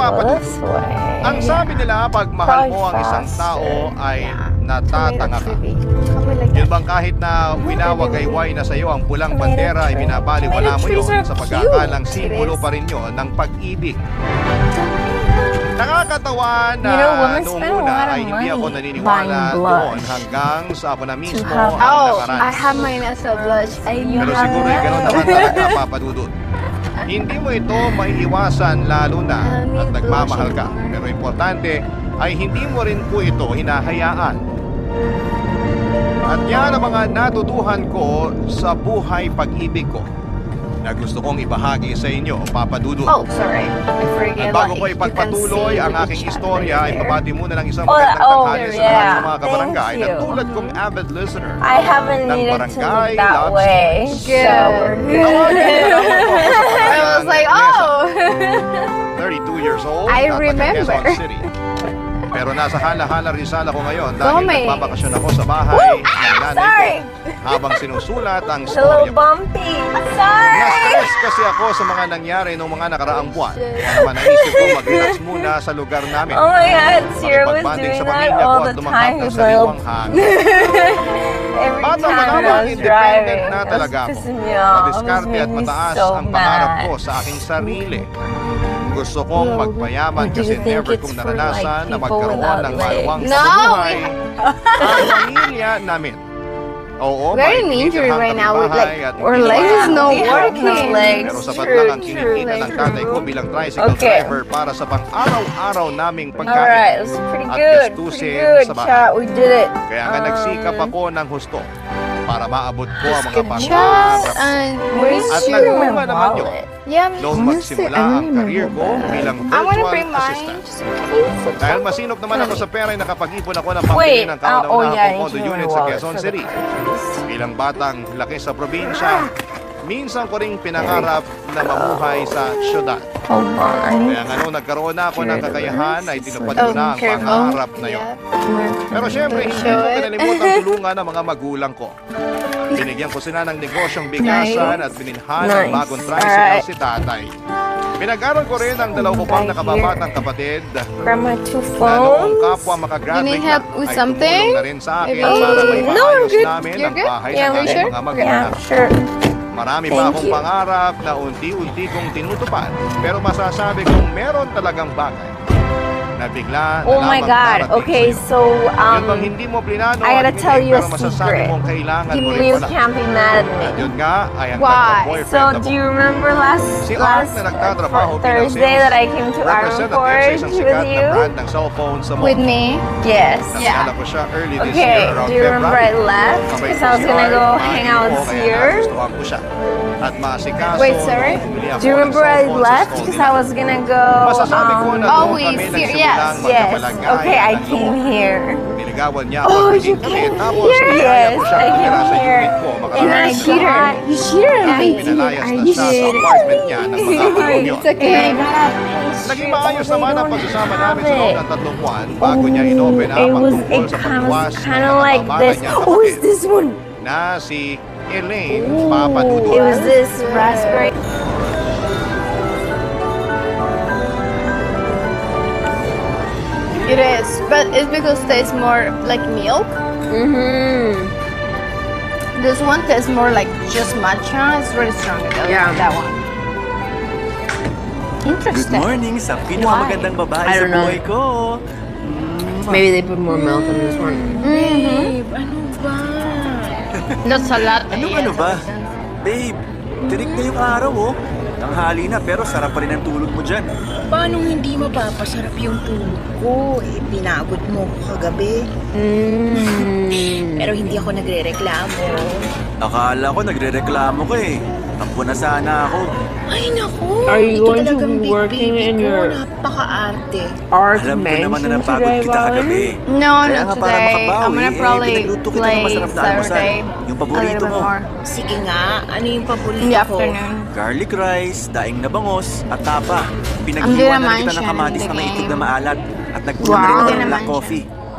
Papa Dudut. this way. Ang sabi nila, pag mahal mo ang isang tao ay natatanga ka. Yun bang kahit na winawagayway na sa iyo ang pulang bandera ay binabaliwala mo yun sa pagkakalang simbolo pa rin yun ng pag-ibig. Nakakatawa na noong una ay hindi ako naniniwala doon hanggang sa ako na mismo ang nakaranas. I have my nasa blush. Pero siguro ay gano'n naman talaga, Papa Dudut. Hindi mo ito maiiwasan lalo na at nagmamahal ka. Pero importante ay hindi mo rin po ito hinahayaan. At yan ang mga natutuhan ko sa buhay pag-ibig ko na gusto kong ibahagi sa inyo, Papa Dudut. Oh, sorry. I At forget. bago ko ipagpatuloy ang aking istorya, ay babati muna ng isang magandang tanghali sa lahat ng mga kabarangay na tulad kong avid listener I haven't ng needed to Barangay look that Love way. Good. So we're good. I was like, oh. 32 years old I at taga remember. Quezon City. Pero nasa Hala-Hala Rizal ako ngayon dahil Gomez. nagbabakasyon ako sa bahay ng nanay Sorry. ko habang sinusulat ang It's a little storya ko. bumpy. Sorry. Na-stress kasi ako sa mga nangyari noong mga nakaraang buwan. Kaya naman naisip ko mag-relax muna sa lugar namin. Oh my God, Sierra was Makipagbanding doing sa that pamilya ko all at the lumanghap time. ng He's sariwang like, hangin. every Bata pa time I lamang, was independent driving, na it was talaga ako. pissing me off. It was Madiskarte at making me mataas so ang pangarap mad. ko sa aking sarili. Gusto kong magpayaman do kasi you think never it's kong for, naranasan like, na people magkaroon without ng legs? maluwang No, buhay ang pamilya namin. Oo, Very may injured tinitirhang right now with kapitbahay like at our hindi legs naman is no We have working. no legs. Pero sapat True, lang ang true, kinikita ng true. tatay ko bilang tricycle Okay. driver para sa pang-araw-araw naming Alright, pagkain. it was pretty At good. gastusin Pretty good, sa bahay. chat. We did it. Kaya nga nagsikap ako ng husto para maabot ko ang mga Chat pangarap. and Where's At your nagbunga naman yun. Yeah, Noong magsimula ang karir ko bilang I wanna virtual bring mine. assistant. Just in case. Dahil masinop naman ako sa pera ay nakapag-ipon ako ng pambili Wait, ng oh kauna-unahang yeah, I condo need to unit my sa wallet Quezon for the City. Bilang batang laki sa probinsya, minsan ko ring pinangarap na mamuhay sa syudad. Hold on. I need Kaya nga nung nagkaroon na ako ng kakayahan ay tinupad ko Oh, na ang careful. pangarap na yun. Pero syempre, hindi ko kinalimutan tulungan ng mga magulang ko. Binigyan ko sila ng negosyong bigasan at bininhan ng Nice. bagong tricycle Alright. si tatay. Pinag-aral ko rin ang dalaw ko pang nakababatang kapatid grab my two na noong phones. kapwa makagraduate You need na help with ay something? tumulong na rin sa akin Maybe- para may No, I'm maayos good. namin You're ang good? bahay Yeah, ng I'm aking sure. mga Yeah, magulang. sure. Marami pa Thank akong you. pangarap na unti-unti kong tinutupad pero masasabi kong meron talagang bagay na bigla na Oh my lamang God. darating Okay, sa'yo. so Yun bang hindi mo plinano I gotta at tell hindi, you a pero masasabi secret. mong kailangan mo rin you pala. can't be mad At at me. yun nga ay ang Why? nagka-boyfriend So, na do po. you remember Si Art na nagtatrabaho bilang Thursday sales that I came to representative sa Ironport isang with sikat na you? brand ng cellphone sa mall. With me? Yes. Nakilala ko siya early this Okay, year around do you remember I February. left? Sabay Because ko I was si gonna Art, go mahal hang out ko, with kaya Sear. nagustuhan ko siya. At maasikaso, Wait, sorry? bumili ako Do you ng remember I cellphone sa left? stall Because nila. I was gonna go. Masasabi ko na Oh, doon we kami fear- nagsimulang yes. Yes. magkapalagayan Okay, I ng came loob. here. Niligawan niya ako Oh, at you pinili came tapos here? pinaya ko Yes, siya I tumira came sa here. unit ko And I makarating sa cheated. bahay. You cheated on me. Pinalayas na siya sa apartment niya ng mga hulong yun. It's okay. Naging maayos naman ang pagsasama namin sa loob ng 3 buwan bago niya inopen up It ang was tungkol sa pagluwas ng kind of like nakababata this. niya Oh, is this one? na si Elaine Papa It Dudut. was this raspberry. It is, but it's because it tastes more like milk. Mm-hmm. This one tastes more like just matcha. It's really strong. I Yeah. like that one. Good Interesting. morning sa pinakamagandang babae I sa don't know. buhay ko. Maybe they put more milk in this one. Babe, ano ba? That's a lot. Ano ba? Babe, tirik na yung araw oh. Tanghali na pero sarap pa rin ang tulog mo dyan. Paano hindi mapapasarap yung tulog ko? Eh, pinagod mo ko kagabi. Pero hindi ako nagre-reklamo. Akala ko nagre-reklamo ka eh. Tampo na sana ako. Ay, naku! Are you ito going to talagang be big working baby in ko. your Napaka-arte. art Alam ko naman na mansion napagod today, kita kagabi. Valerie? No, Kaya not nga para today. makabawi, I'm gonna eh, probably pinagluto kita ng play masarap na almusal. Saturday Yung a paborito little bit mo. more Sige nga, ano yung in paborito the ko? afternoon. Garlic rice, daing na bangos, at tapa. Ang Pinag-iwan na naman kita ng siya kamatis ng na maiikot game. na maalat. At nagpunan Wow. na rin Ang ako ng naman black siya. coffee.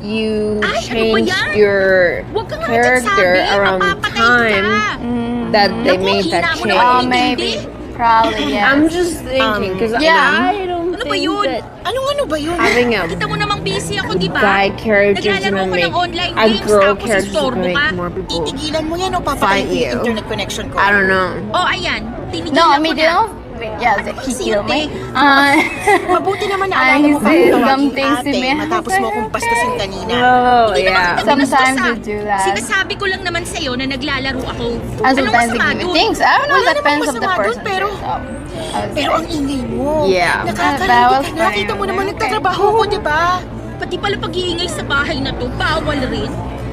you Ay, ano ba changed yan? your Huwag ka nga character nagsabi, around mapapatay time. ka. that they Naku, made that hina mo change. naman Oh, yung maybe. hindi. Probably, yes. I'm just thinking because yeah. I don't Ano ba think yun? that Ano ba yun? having a Kita mo namang busy ako, di ba? guy character is Naglalaro gonna ko make ng online a games, girl tapos character is istorbo gonna ka. make more people Titigilan mo yan o papatayin fight ko yung you. internet connection ko. I don't know. Oh, ayan. Tinigilan No, ko me na. too. Yes, he killed me. Mabuti naman na Ay, alala mo pa sis, kung tawagin something si ate me. matapos mo akong bastusin kanina. Oh, Hindi naman yeah. kita Sometimes binastos, you ah. do that. Sinasabi ko lang naman sa'yo na naglalaro ako. And Anong sometimes they masama give me dun? things. I don't know, Wala depends namang of the masama dun, person. pero pero ang ingay mo. Yeah. That Nakakalito was ka na. funny. Kita mo naman nagtatrabaho ko, di ba? Pati pala pag-iingay sa bahay na to, bawal rin.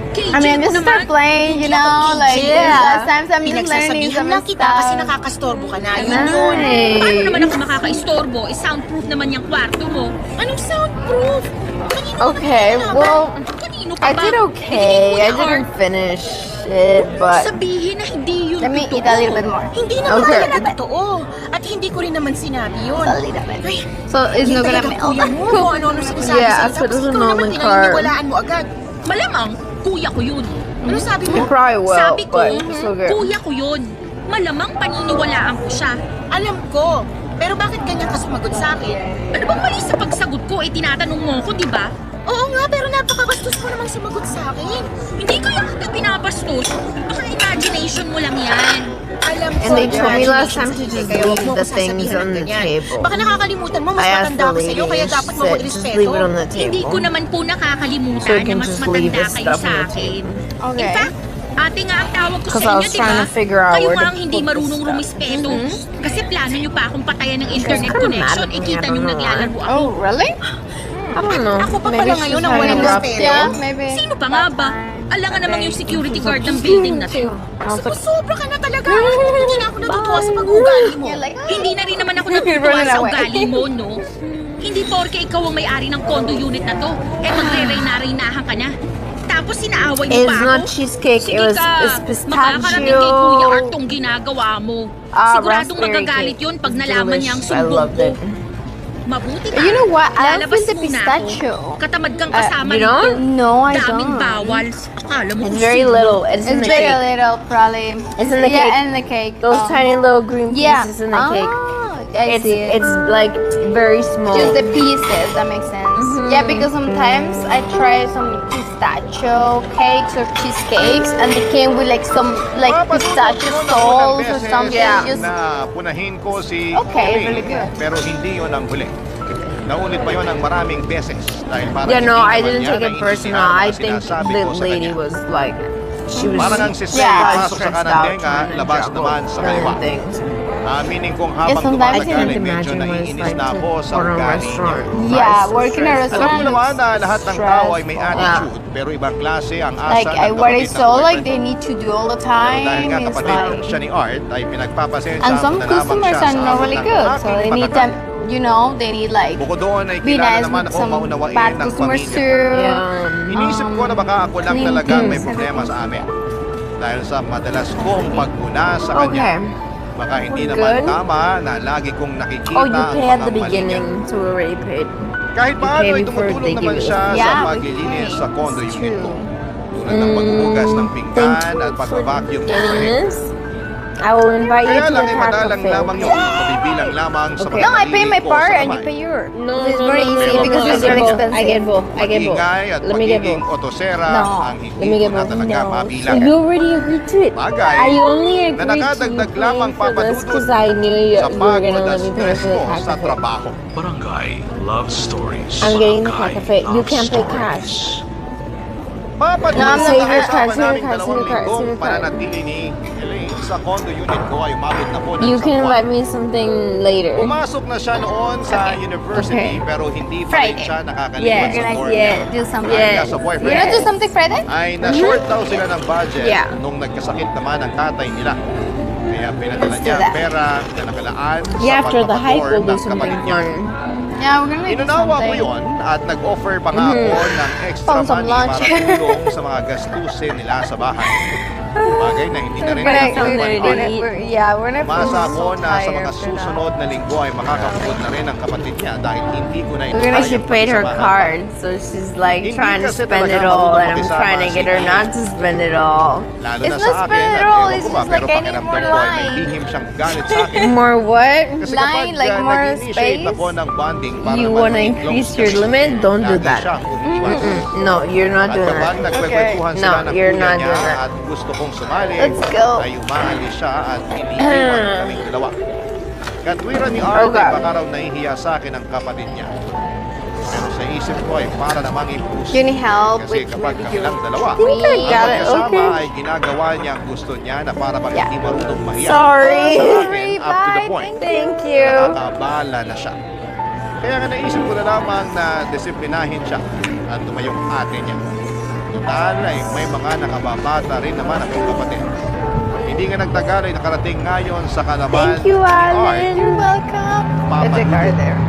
KJ I mean, ko just naman. start playing, you Hindi ako know, like, KJ. yeah. Sometimes I'm just learning Pinagsasabihan some lang kita kasi stuff. nakakastorbo ka na. Yun Nice. yun. Paano naman ako makaka-istorbo? Soundproof naman yung kwarto mo. Anong soundproof? Kanino Okay, ka ba? well, Kanino ka I ba? did okay. I didn't finish it, but Sabihin na hindi yun Let me totoo. eat a little bit more. Hindi naman Okay. talaga totoo. At hindi ko rin naman sinabi yun. A little bit. Ay, So it's yun not gonna talaga melt. kuya mo. Kung ano-ano sinasabi Yeah, sa'yo. I put Tapos it ikaw on naman the car. pinaniniwalaan mo agad. Malamang, kuya ko yun. Ano sabi mo? You probably will, Sabi ko, but it's okay. kuya ko yun. Malamang paniniwalaan ko siya. Alam ko. Pero bakit ganyan ka sumagot sa akin? Ano bang mali sa pagsagot ko? Eh, tinatanong mo ko, di ba? Oo nga, pero napakabastos mo namang sumagot sa akin. Hindi ko yung kita binabastos. Baka imagination mo lang yan. Alam ko. And they told me last time to imagination just kaya huwag leave mo the ko things sasabihan on ng the ganyan. table. Baka nakakalimutan mo, mas I asked matanda the ako sa'yo, lady, kaya she dapat mo said, ko just irespeto. leave it on the Hindi table. ko naman po So nakakalimutan you na can mas just leave matanda the kayo stuff sa on the akin. Okay. In fact, ate nga ang tawag ko sa 'Cause I inyo, was di trying ba? to figure out Kayo where nga to ang hindi put the marunong stuff. rumispeto. Kasi plano nyo pa akong patayan ng internet kinda mad connection. at Eh, me, kita I don't nyo know naglalaro ako. Oh, really? I don't know. Ako pa Maybe pala she's ngayon ang having walang a rough respeto. day. Yeah, maybe. Sino pa nga ba? Alangan namang yung security guard ng building na to. Sobra ka na talaga. Hindi na ako natutuwa sa pag-ugali mo. You're like, "Ah." Hindi na rin naman ako You're natutuwa running sa away. ugali mo, no? Hindi porke ikaw ang may-ari ng condo unit na to, eh magre-reyna-reynahan ka na. Tapos sinaaway mo It's pa ako. not cheesecake, Sige it was ka, it's makakarating kay Kuya Art pistachio. tong ginagawa mo. Ah, Siguradong raspberry magagalit cake. yun pag It's nalaman niyang delicious. I sumbong loved ko. it. Mabuti ba? You know what? I don't Lalabas feel the muna pistachio. ako. Katamad kang kasama you nito. don't? No, I Daming don't. bawal. Akala mo It's kung very sino. little. It's in It's the very cake. little, probably. It's in the yeah, cake. and the cake. Those Oh. tiny little green Yeah. pieces in the cake. I It's see it. it's like very small. Just the pieces, that makes sense. Yeah, because sometimes I try some pistachio cakes or cheesecakes and they came with like some like pistachio sauce or something. Just na punahin ko si Okay, Elaine, really good. pero hindi yon ang huli. Naulit pa yon ng maraming beses dahil parang Yeah, no, hindi I naman didn't niya take it naiintindihan personal. ang I mga think sinasabi the ko sa lady kanya. was like, she was Parang ang si Say, Yeah. pasok sa kanang tenga, labas naman sa kaliwa. Aminin kong habang sometimes I tumatagal can't ay medyo imagine what it's naiinis like na to ako sa order a ugali niya. restaurant. yeah, working at a Alam restaurant. ko naman na lahat ng tao ay may stressful. attitude, pero ibang klase ang asa Like I ng worry kapatid ng so like boyfriend they ko. need to do all the Pero dahil time. nga It's kapatid like siya ni Art ay pinagpapasensya and some na lamang customers siya are sa not abot really ng good, so aking they need patakaran. them. You know, they need like Bukod doon ay be kilala nice naman with ako some maunawain bad ng customers pamilya. too. Yeah. Inisip ko na baka ako lang clean talaga may things, problema sa amin. Dahil sa madalas kong pagmuna sa Okay. kanya. Baka hindi We're naman good? tama na lagi kong nakikita Oh, you ang pay at mga the mali niya. beginning, so we already paid. Kahit You paano pay ay before tumutulong they naman give you siya the- sa Yeah, we paglilinis pay. sa condo It's unit ko. true. Tulad ng pagbubugas ng Thank pinggan you at pag-vacuum ng Getting sahig. this? I will invite you Kaya to lang the ay car madalang cafe. lamang yun. Mabibilang lamang sa Okay. mga No, I pay my naliligo part sa and you kamay. pay your. No, It's no, very no, easy no, because no, it's I very get both. expensive. I get both. I get both. Magingay at Let me get pagiging both. otosera No. ang hindi Let me get ko na both. talaga No. mabilang. You already agreed to it. Bagay I only na agreed to nakadagdag you lamang paying for this papadudod because I knew you sa were gonna pagod let at me pay stress for the ko car sa cafe. trabaho. Barangay Love Stories. I'm getting the car Barangay cafe. You Love can't pay Stories. cash. Papadudod No, I'm sa not- kasama Save your card, naming save your 2 card, linggong save your card. pananatili ni Elaine sa condo unit ko ay umabot na po ng You can isang let buwan. me something later. Pumasok na siya noon sa university Okay. pero hindi pa rin Friday. siya nakakalimutan Yeah. sa You're like, dorm yeah, niya. do something. Kaya Yeah. sa You boyfriend wanna do something Friday? ay na-short daw sila ng budget Yeah. nung nagkasakit naman ang tatay nila. Kaya pinadala Let's do niya ang that. pera na nakalaan Yeah, sa after the hike, pagpapador we'll do ng something kapatid niya. fun. Yeah, we're gonna do Inunawa ko something. yon at nag-offer pa nga ako ng extra Found some money lunch. para tulong sa mga gastusin nila sa bahay. Bagay na hindi na rin But I, natin maiwasan. we're not Umasa ako na sa mga tired for susunod na linggo ay makakapunod na rin ang kapatid niya dahil hindi ko na ito We're gonna kayang she paid her pagsamahan. card, so she's like Hindi trying to kasi spend it talaga all, marunong and I'm makisama trying to get her si not to spend it all. Lalo It's na not sa akin, spend it at all, ewan it's ko ba, just pero like I need pakiramdam more ko ay may line. lihim siyang galit sa akin. More what? Kasi Line, kapag like more nag-initiate space? ako ng bonding para You naman wanna maging increase close your kami, limit? Don't do lagi that. siyang umiwas. No, you're not At doing kapag that. nagkwekwentuhan Okay. sila No, ng you're kuya not niya doing that. at gusto kong sumali, Let's go. ay umaalis siya at iniiwan kaming dalawa. Katwiran ni Art Okay. ay baka raw nahihiya sa akin ang kapatid niya. Pero sa isip ko ay para namang impuso. Can you help Kasi with kapag maybe kami lang your- dalawa, think I ang got it, magkasama okay. ay ginagawa niya ang gusto niya na para bang Yeah. hindi marunong mahiya. Sorry. Sa akin, up to the point. Thank you. Nakakabala na siya. Kaya nga naisip ko na lamang na disiplinahin siya at tumayong ate niya. Total ay may mga nakababata rin naman akong kapatid. Hindi nga nagtagal ay nakarating ngayon sa kalaban Thank you, ni Art. Alan. You're welcome. There's a car there.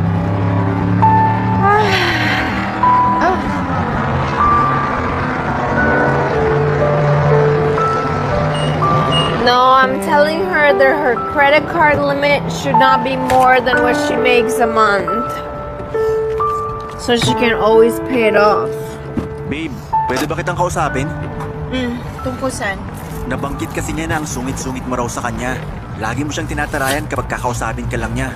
No, I'm telling her that her credit card limit should not be more than what she makes a month. So she can always pay it off. Babe, pwede ba kitang kausapin? Tungkol saan? Nabanggit kasi niya na ang sungit-sungit mo raw sa kanya. Lagi mo siyang tinatarayan kapag kakausapin ka lang niya.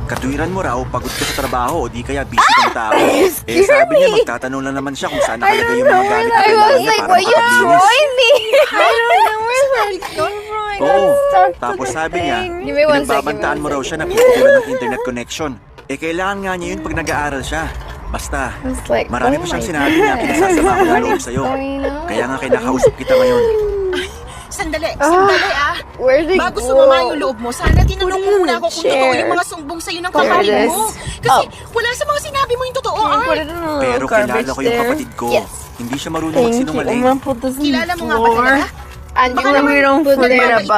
Katuwiran mo raw, pagod ka sa trabaho o di kaya busy kang tao. Eh sabi niya, magtatanong lang naman siya kung saan nakalagay yung mga gamit na I kailangan was niya like, para what you makaglinis. throwing me? I don't know where that came from. I got Oo, stuck to tapos the sabi niya, thing. Give me 1 second. pinagbabantaan mo raw siya na pipigilan ng internet connection. Eh kailangan nga niya yun pag nag-aaral siya. Basta, I was like, marami oh pa siyang my sinabi na God. pinasasama ko ng loob sa'yo. going on? Kaya nga kinakausap kita ngayon. Sandali ah. Where'd it Bago go? sumama yung loob mo, sana tinanong mo muna ako kung Chair. totoo yung mga sumbong sa'yo ng There kapatid it is. mo. Kasi wala sa mga sinabi mo yung totoo, Can you put Art. it in a Pero little garbage kilala ko yung there? kapatid ko. Yes. Hindi siya marunong Thank you. I'm magsinungaling. gonna put this in Kilala the mo nga ba floor. talaga? And Baka you're we naman don't forget about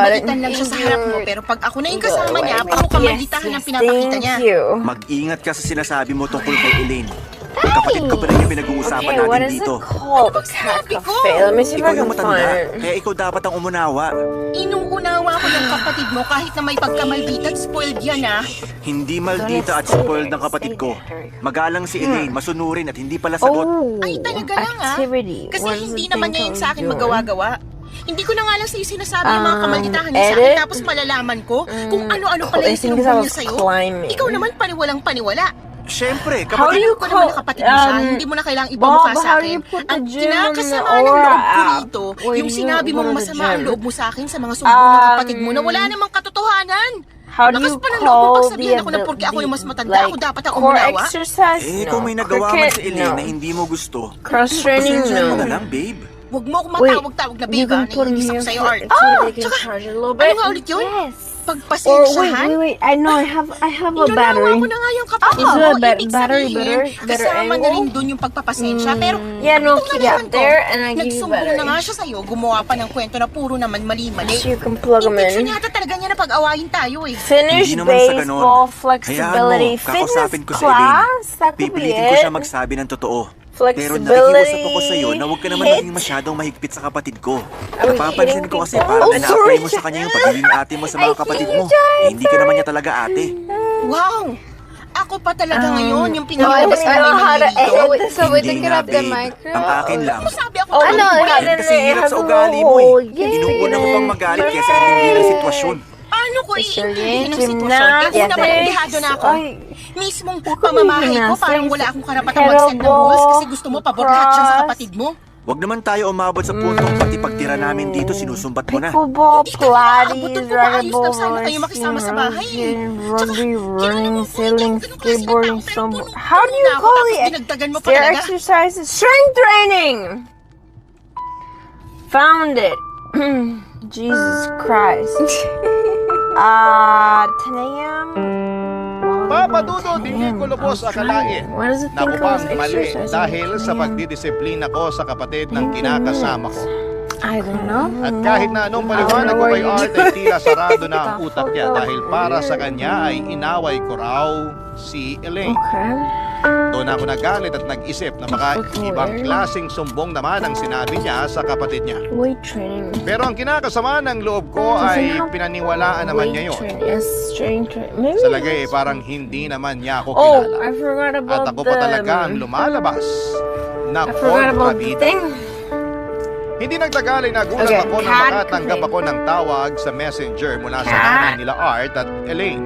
it. nagmamait-maitan lang siya sa harap mo, pero pag ako na yung kasama niya, puro kamalditahan ang pinapakita niya. Thank you. Mag-ingat ka sa sinasabi mo tungkol kay Elaine. Kapatid ko pa rin yung pinag-uusapan Okay, what natin is dito. it called? sinabi ko? Cafe. Let me see if Ikaw I yung can matanda, find it. kaya ikaw dapat ang umunawa. Inuunawa ko ng kapatid mo kahit na may pagkamaldita at spoiled yan ah. Hindi maldita at spoiled ng kapatid ko. Magalang si Elaine, masunurin at hindi pala sagot. Oh, Ay, talaga lang ah. activity. Kasi What is hindi the naman thing niya yun called sa akin doing? magawa-gawa. Hindi ko na nga lang sa'yo sinasabi yung mga kamalditahan niya sa akin edit? tapos malalaman ko kung ano-ano pala I yung think I sinumbong was niya sa'yo. climbing. Ikaw naman paniwalang paniwala. Siyempre, How do kapatid you Alam ko naman na call- kapatid mo siya, um, hindi mo na kailangang ipamukha Bob, sa how do akin. you put the Ang gym on the kinakasama ng Aura loob ko app? dito, Where yung you sinabi go mong to the masama ang gym? loob mo sa akin sa mga sumbong ng kapatid mo na wala namang katotohanan. How do Lakas you pa ng loob mo call pagsabihan the ako na porque ako yung mas matanda, like, ako dapat ang core umunawa? exercise? eh kung may No. nagawa man Cricket? si Elaine No. na hindi mo gusto, Cross training? pasensyahan mo No. na lang, babe. Huwag mo akong Wait, matawag-tawag na you babe can ah, put them naiinis here ako sa'yo, for, Art. so they can charge it a little bit. Ano nga ulit yun? Yes. Or Pagpasensyahan? wait. I know. I have a Inunawa battery. ko na nga yung kapatid Is mo. it a Ibig battery sabihin, better kasama na angle? rin dun yung pagpapasensya. Pero, Yeah, no, itong keep nalaman it there and I give you nagsumbong battery. na nga siya sa'yo, gumawa pa ng kwento na puro naman mali-mali. So you can plug them Intention in. yata talaga niya na pag-awayin tayo eh. Finish Hindi naman sa ganon. baseball Hayaan flexibility. mo, kakausapin ko Fitness si Elaine. class? That could be Pipilitin ko it. siya magsabi ng totoo. Pero Flexibility. nakikiusap ako sa'yo na huwag ka naman Hit. maging masyadong mahigpit sa kapatid ko. Are we Napapansin hitting ko kasi people? parang Oh, ina-apply sorry, mo sa kanya yung pagiging ate mo sa mga I kapatid see mo. you, Jonathan. Eh, hindi ka naman niya talaga ate. Wow! Ako pa talaga ngayon yung No, I pinapalabas don't na may know how mali to dito. edit. So we Hindi can get nga, up the babe. micro. Ang akin lang. Ano sabi ako? Oh, no, Ano it ba? has a- Kasi it hirap has sa a ugali little mo hole. eh. Inuuna mo pang magalit kesa hindi ng sitwasyon. Paano ko iintindihin ang sitwasyon? Eh, Gymnastics. una manindihado na ako. Ay, Mismong pamamahay ko, parang wala akong karapatang Pero mag-set ng rules kasi gusto mo paborlahat siya sa kapatid mo. Huwag naman tayo umabot sa puntong pati pagtira namin dito sinusumbat mo na. pickleball, Hindi ka na aabot Pilates, doon kung maayos lang sana rugby, kayo makisama sa bahay. rugby, running, Tsaka, sailing, ganun kasi skateboarding, tao, pero snowboard. puno- How do puno you na ako, call tapos it? dinagdagan mo pa Stair talaga. exercises, strength training. Found it. Jesus Christ. 10 a.m. Papadudod, hindi ko lubos akalain What does it na think upang of mali exercise? dahil sa pagdidisiplina ko sa kapatid ng kinakasama ko. I don't know. At kahit na anong paliwanag ko kay Art ay tila sarado na ang utak niya dahil para sa kanya ay inaway ko raw si Elaine. Okay. Doon ako nagalit at nag-isip na baka ibang klaseng sumbong naman ang sinabi niya sa kapatid niya. Weight training. Pero ang kinakasama ng loob ko ay pinaniwalaan naman niya yun. Yes, strength training. Maybe. Sa lagay parang hindi naman niya ako Oh, kilala. I forgot At about ako pa talaga ang lumalabas na I forgot about the kontrabida. thing. Hindi nagtagal ay nagulat Okay, ako na cat makatanggap ako ng tawag sa messenger mula sa nanay nila Art at Elaine.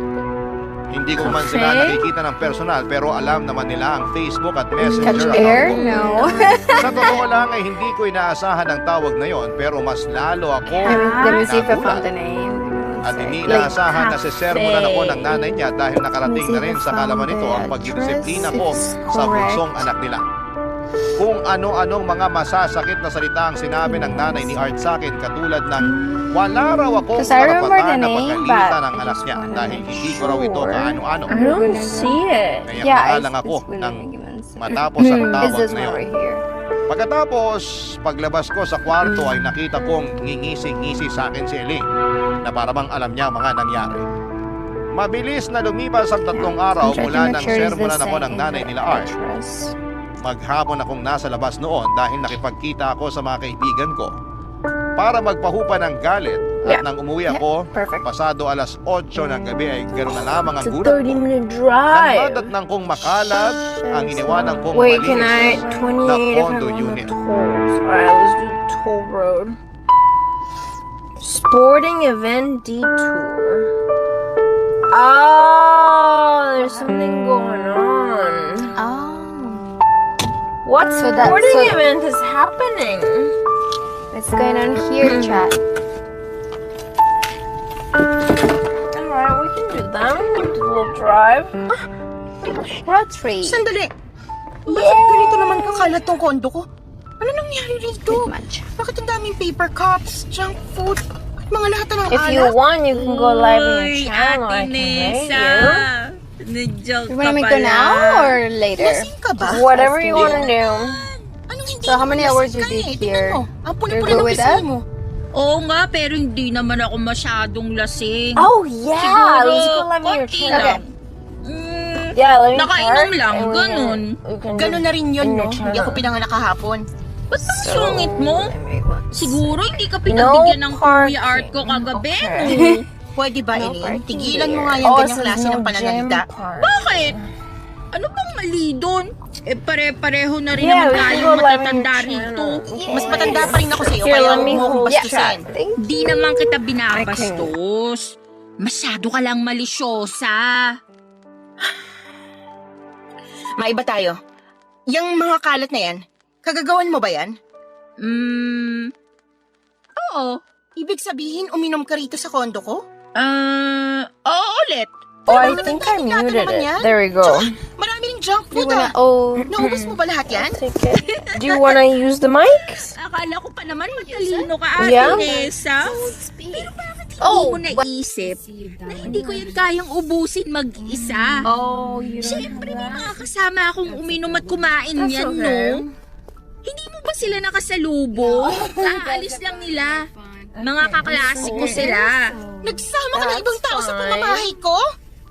Hindi ko man sila Okay. nakikita ng personal pero alam naman nila ang Facebook at Messenger Catch air? account ko. No. Sa totoo lang ay hindi ko inaasahan ang tawag na yon pero mas lalo ako Let me see if I nagulat. found the name. At hindi inaasahan na sisermonan ako ng nanay niya dahil nakarating na rin sa kalaman nito ang pagdidisiplina ko sa bunsong anak nila. Kung ano-anong mga masasakit na salita ang sinabi ng nanay ni Art sa akin katulad ng wala raw akong Because I remember karapatan the na name, pagkalitan but ng anak niya I just dahil wanna hindi ko raw ito sure. kaano-ano. I don't see it. Kaya Yeah, lang ako it's nang really given. matapos ang It's tawag this na one yun. right here. Pagkatapos, paglabas ko sa kwarto ay nakita kong ngingisi-ngisi sa akin si Elaine na parabang alam niya ang mga nangyari. Mabilis na lumipas ang 3 araw I'm mula checking nang the chairs sermonan this ako side ng and nanay the nila Art. address. Maghapon akong nasa labas noon dahil nakipagkita ako sa mga kaibigan ko para magpahupa ng galit at Yeah. nang umuwi ako, Perfect. pasado alas 8 ng gabi ay gano'n na lamang ang It's a gulat ko. 30-minute Nang drive. madatnang kong makalat ang iniwanan kong Wait, can I? malinis 28 na if I condo want unit. the tolls. Alright, let's do toll road. Sporting event detour. Oh, there's something going on. Oh. What So that- sporting so- event is happening? What's going on here, chat? Alright, we can do that. We can do a little drive. Road tree. Sandali. Bakit ganito naman kakalat tong kondo ko? Ano nangyari rito? Much. Bakit ang daming paper cups, junk food, at mga lahat ng If you alat? want, you can go live in your channel. I Ate can rate Nessa. you. Nadyan You ka wanna make go pala. now or later? Lasing ka ba? Whatever you want to do. Anong hindi So, how mo many lasing hours ka you did eh? here? Tingnan mo, ang You're puli-puli good ng with pisngi that? mo. Oo nga, pero hindi naman ako masyadong lasing. Oh yeah, Siguro, let's go live in your konti channel. lang. Mm, Yeah, let me Nakainom park lang, and we ganun. can do Ganun na rin yun, in no? your Hindi ako channel. pinanganak kahapon. ba't ang sungit mo? Siguro hindi ka No pinagbigyan ng parking. kuya art ko kagabi, Okay. no? Pwede ba, No Eileen? parking Tigilan mo there. nga yung Oh, ganyang so klase no ng pananalita. gym park. Bakit? Ano bang mali doon? Eh, pare-pareho na rin Yeah, naman we can tayong go live in matatanda your rito. channel. Mas matanda pa rin ako sa'yo, Here, kaya let huwag me mo akong hold bastusin. that. Di naman kita binabastos. Masyado ka lang malisyosa. Maiba tayo. Yang mga kalat na yan, kagagawan mo ba yan? Oo. Ibig sabihin, uminom ka rito sa kondo ko? Oo ulit. Oh, I think I muted it. There we go. Marami ring junk You food wanna, ah. oh, Naubos mo ba lahat yan? Take it. Do you want to use the mic? Akala ko pa naman matalino ka, Ate Yeah? Nessa. Pero bakit hindi mo naisip na hindi ko yan kayang ubusin mag-isa? oh, you don't Siyempre may mga kasama akong uminom at kumain yan, no? Hindi mo ba sila nakasalubong? Aalis lang nila. Mga kaklase ko sila. Nagsama ka ng ibang tao sa pamamahay ko?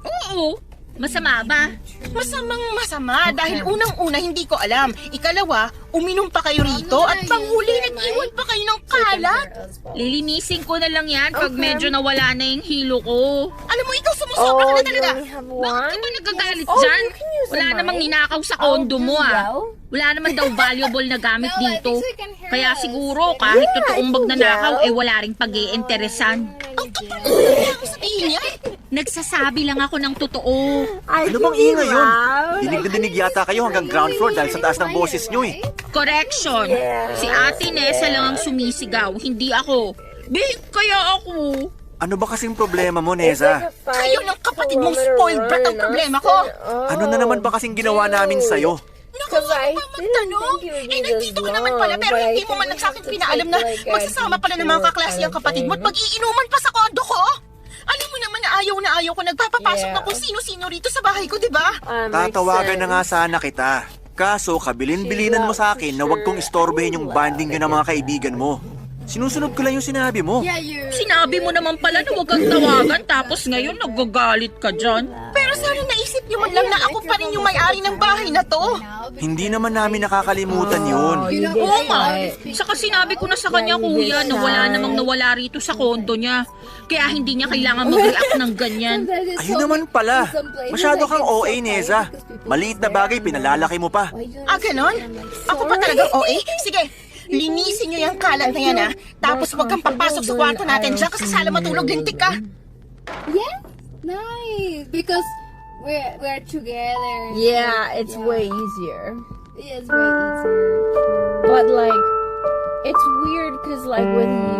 Oo. Masama ba? Masamang masama dahil unang-una hindi ko alam. Ikalawa, uminom pa kayo rito at panghuli nag-iwan pa kayo ng kalat. Lilinisin ko na lang yan pag medyo nawala na yung hilo ko. Alam mo, ikaw sumusobra ka Oh, na you talaga. only have Bakit one? ka ba nagagalit Oh, dyan? you can use the Wala mic. namang ninakaw sa kondo mo ah. Wala naman daw valuable na gamit dito. Kaya siguro kahit totoong magnanakaw eh wala ring pag-iinteresan. Ang kapal mo na ako sabihin yan. Nagsasabi lang ako ng totoo. Ano bang ingay yun? Dinig na dinig yata kayo hanggang ground floor dahil sa taas ng boses nyo eh. Correction. Si Ate Nessa lang ang sumisigaw, hindi ako. Babe, kaya ako. Ano ba kasing problema mo, Neza? Kayo ng kapatid mong spoiled brat ang problema ko. Ano na naman ba kasing ginawa namin sa'yo? Naku, ako pa magtanong. Eh, nandito ka naman pala pero hindi mo man lang sa akin pinaalam na magsasama pala ng mga kaklase ang kapatid mo at mag-iinuman pa sa kondo ko. Alam mo naman na ayaw ko nagpapapasok na kung sino-sino rito sa bahay ko, di ba? Tatawagan na nga sana kita. Kaso, kabilin-bilinan mo sa akin na huwag kong istorbehin yung banding yun ng mga kaibigan mo. Sinusunod ko lang yung sinabi mo. Yeah, you. Sinabi mo naman pala na huwag kang tawagan tapos ngayon nagagalit ka dyan. Pero sana naisip niyo man lang na ako pa rin yung may-ari ng bahay na to. Hindi naman namin nakakalimutan yun. Oo nga. Saka sinabi ko na sa kanya, kuya, na wala namang nawala rito sa kondo niya. Kaya hindi niya kailangan mag-react ng ganyan. Ayun naman pala. Masyado kang OA, Neza. Maliit na bagay, pinalalaki mo pa. Ah, ganon? Ako pa talagang OA? Sige, linisin niyo yung kalat na yan, ha? Tapos huwag kang papasok sa kwarto natin dyan kasi sala matulog, lintik ka. Yeah, nice. Because we're together. Yeah, it's way easier. Yeah, it's way easier. But like, it's weird because like with you,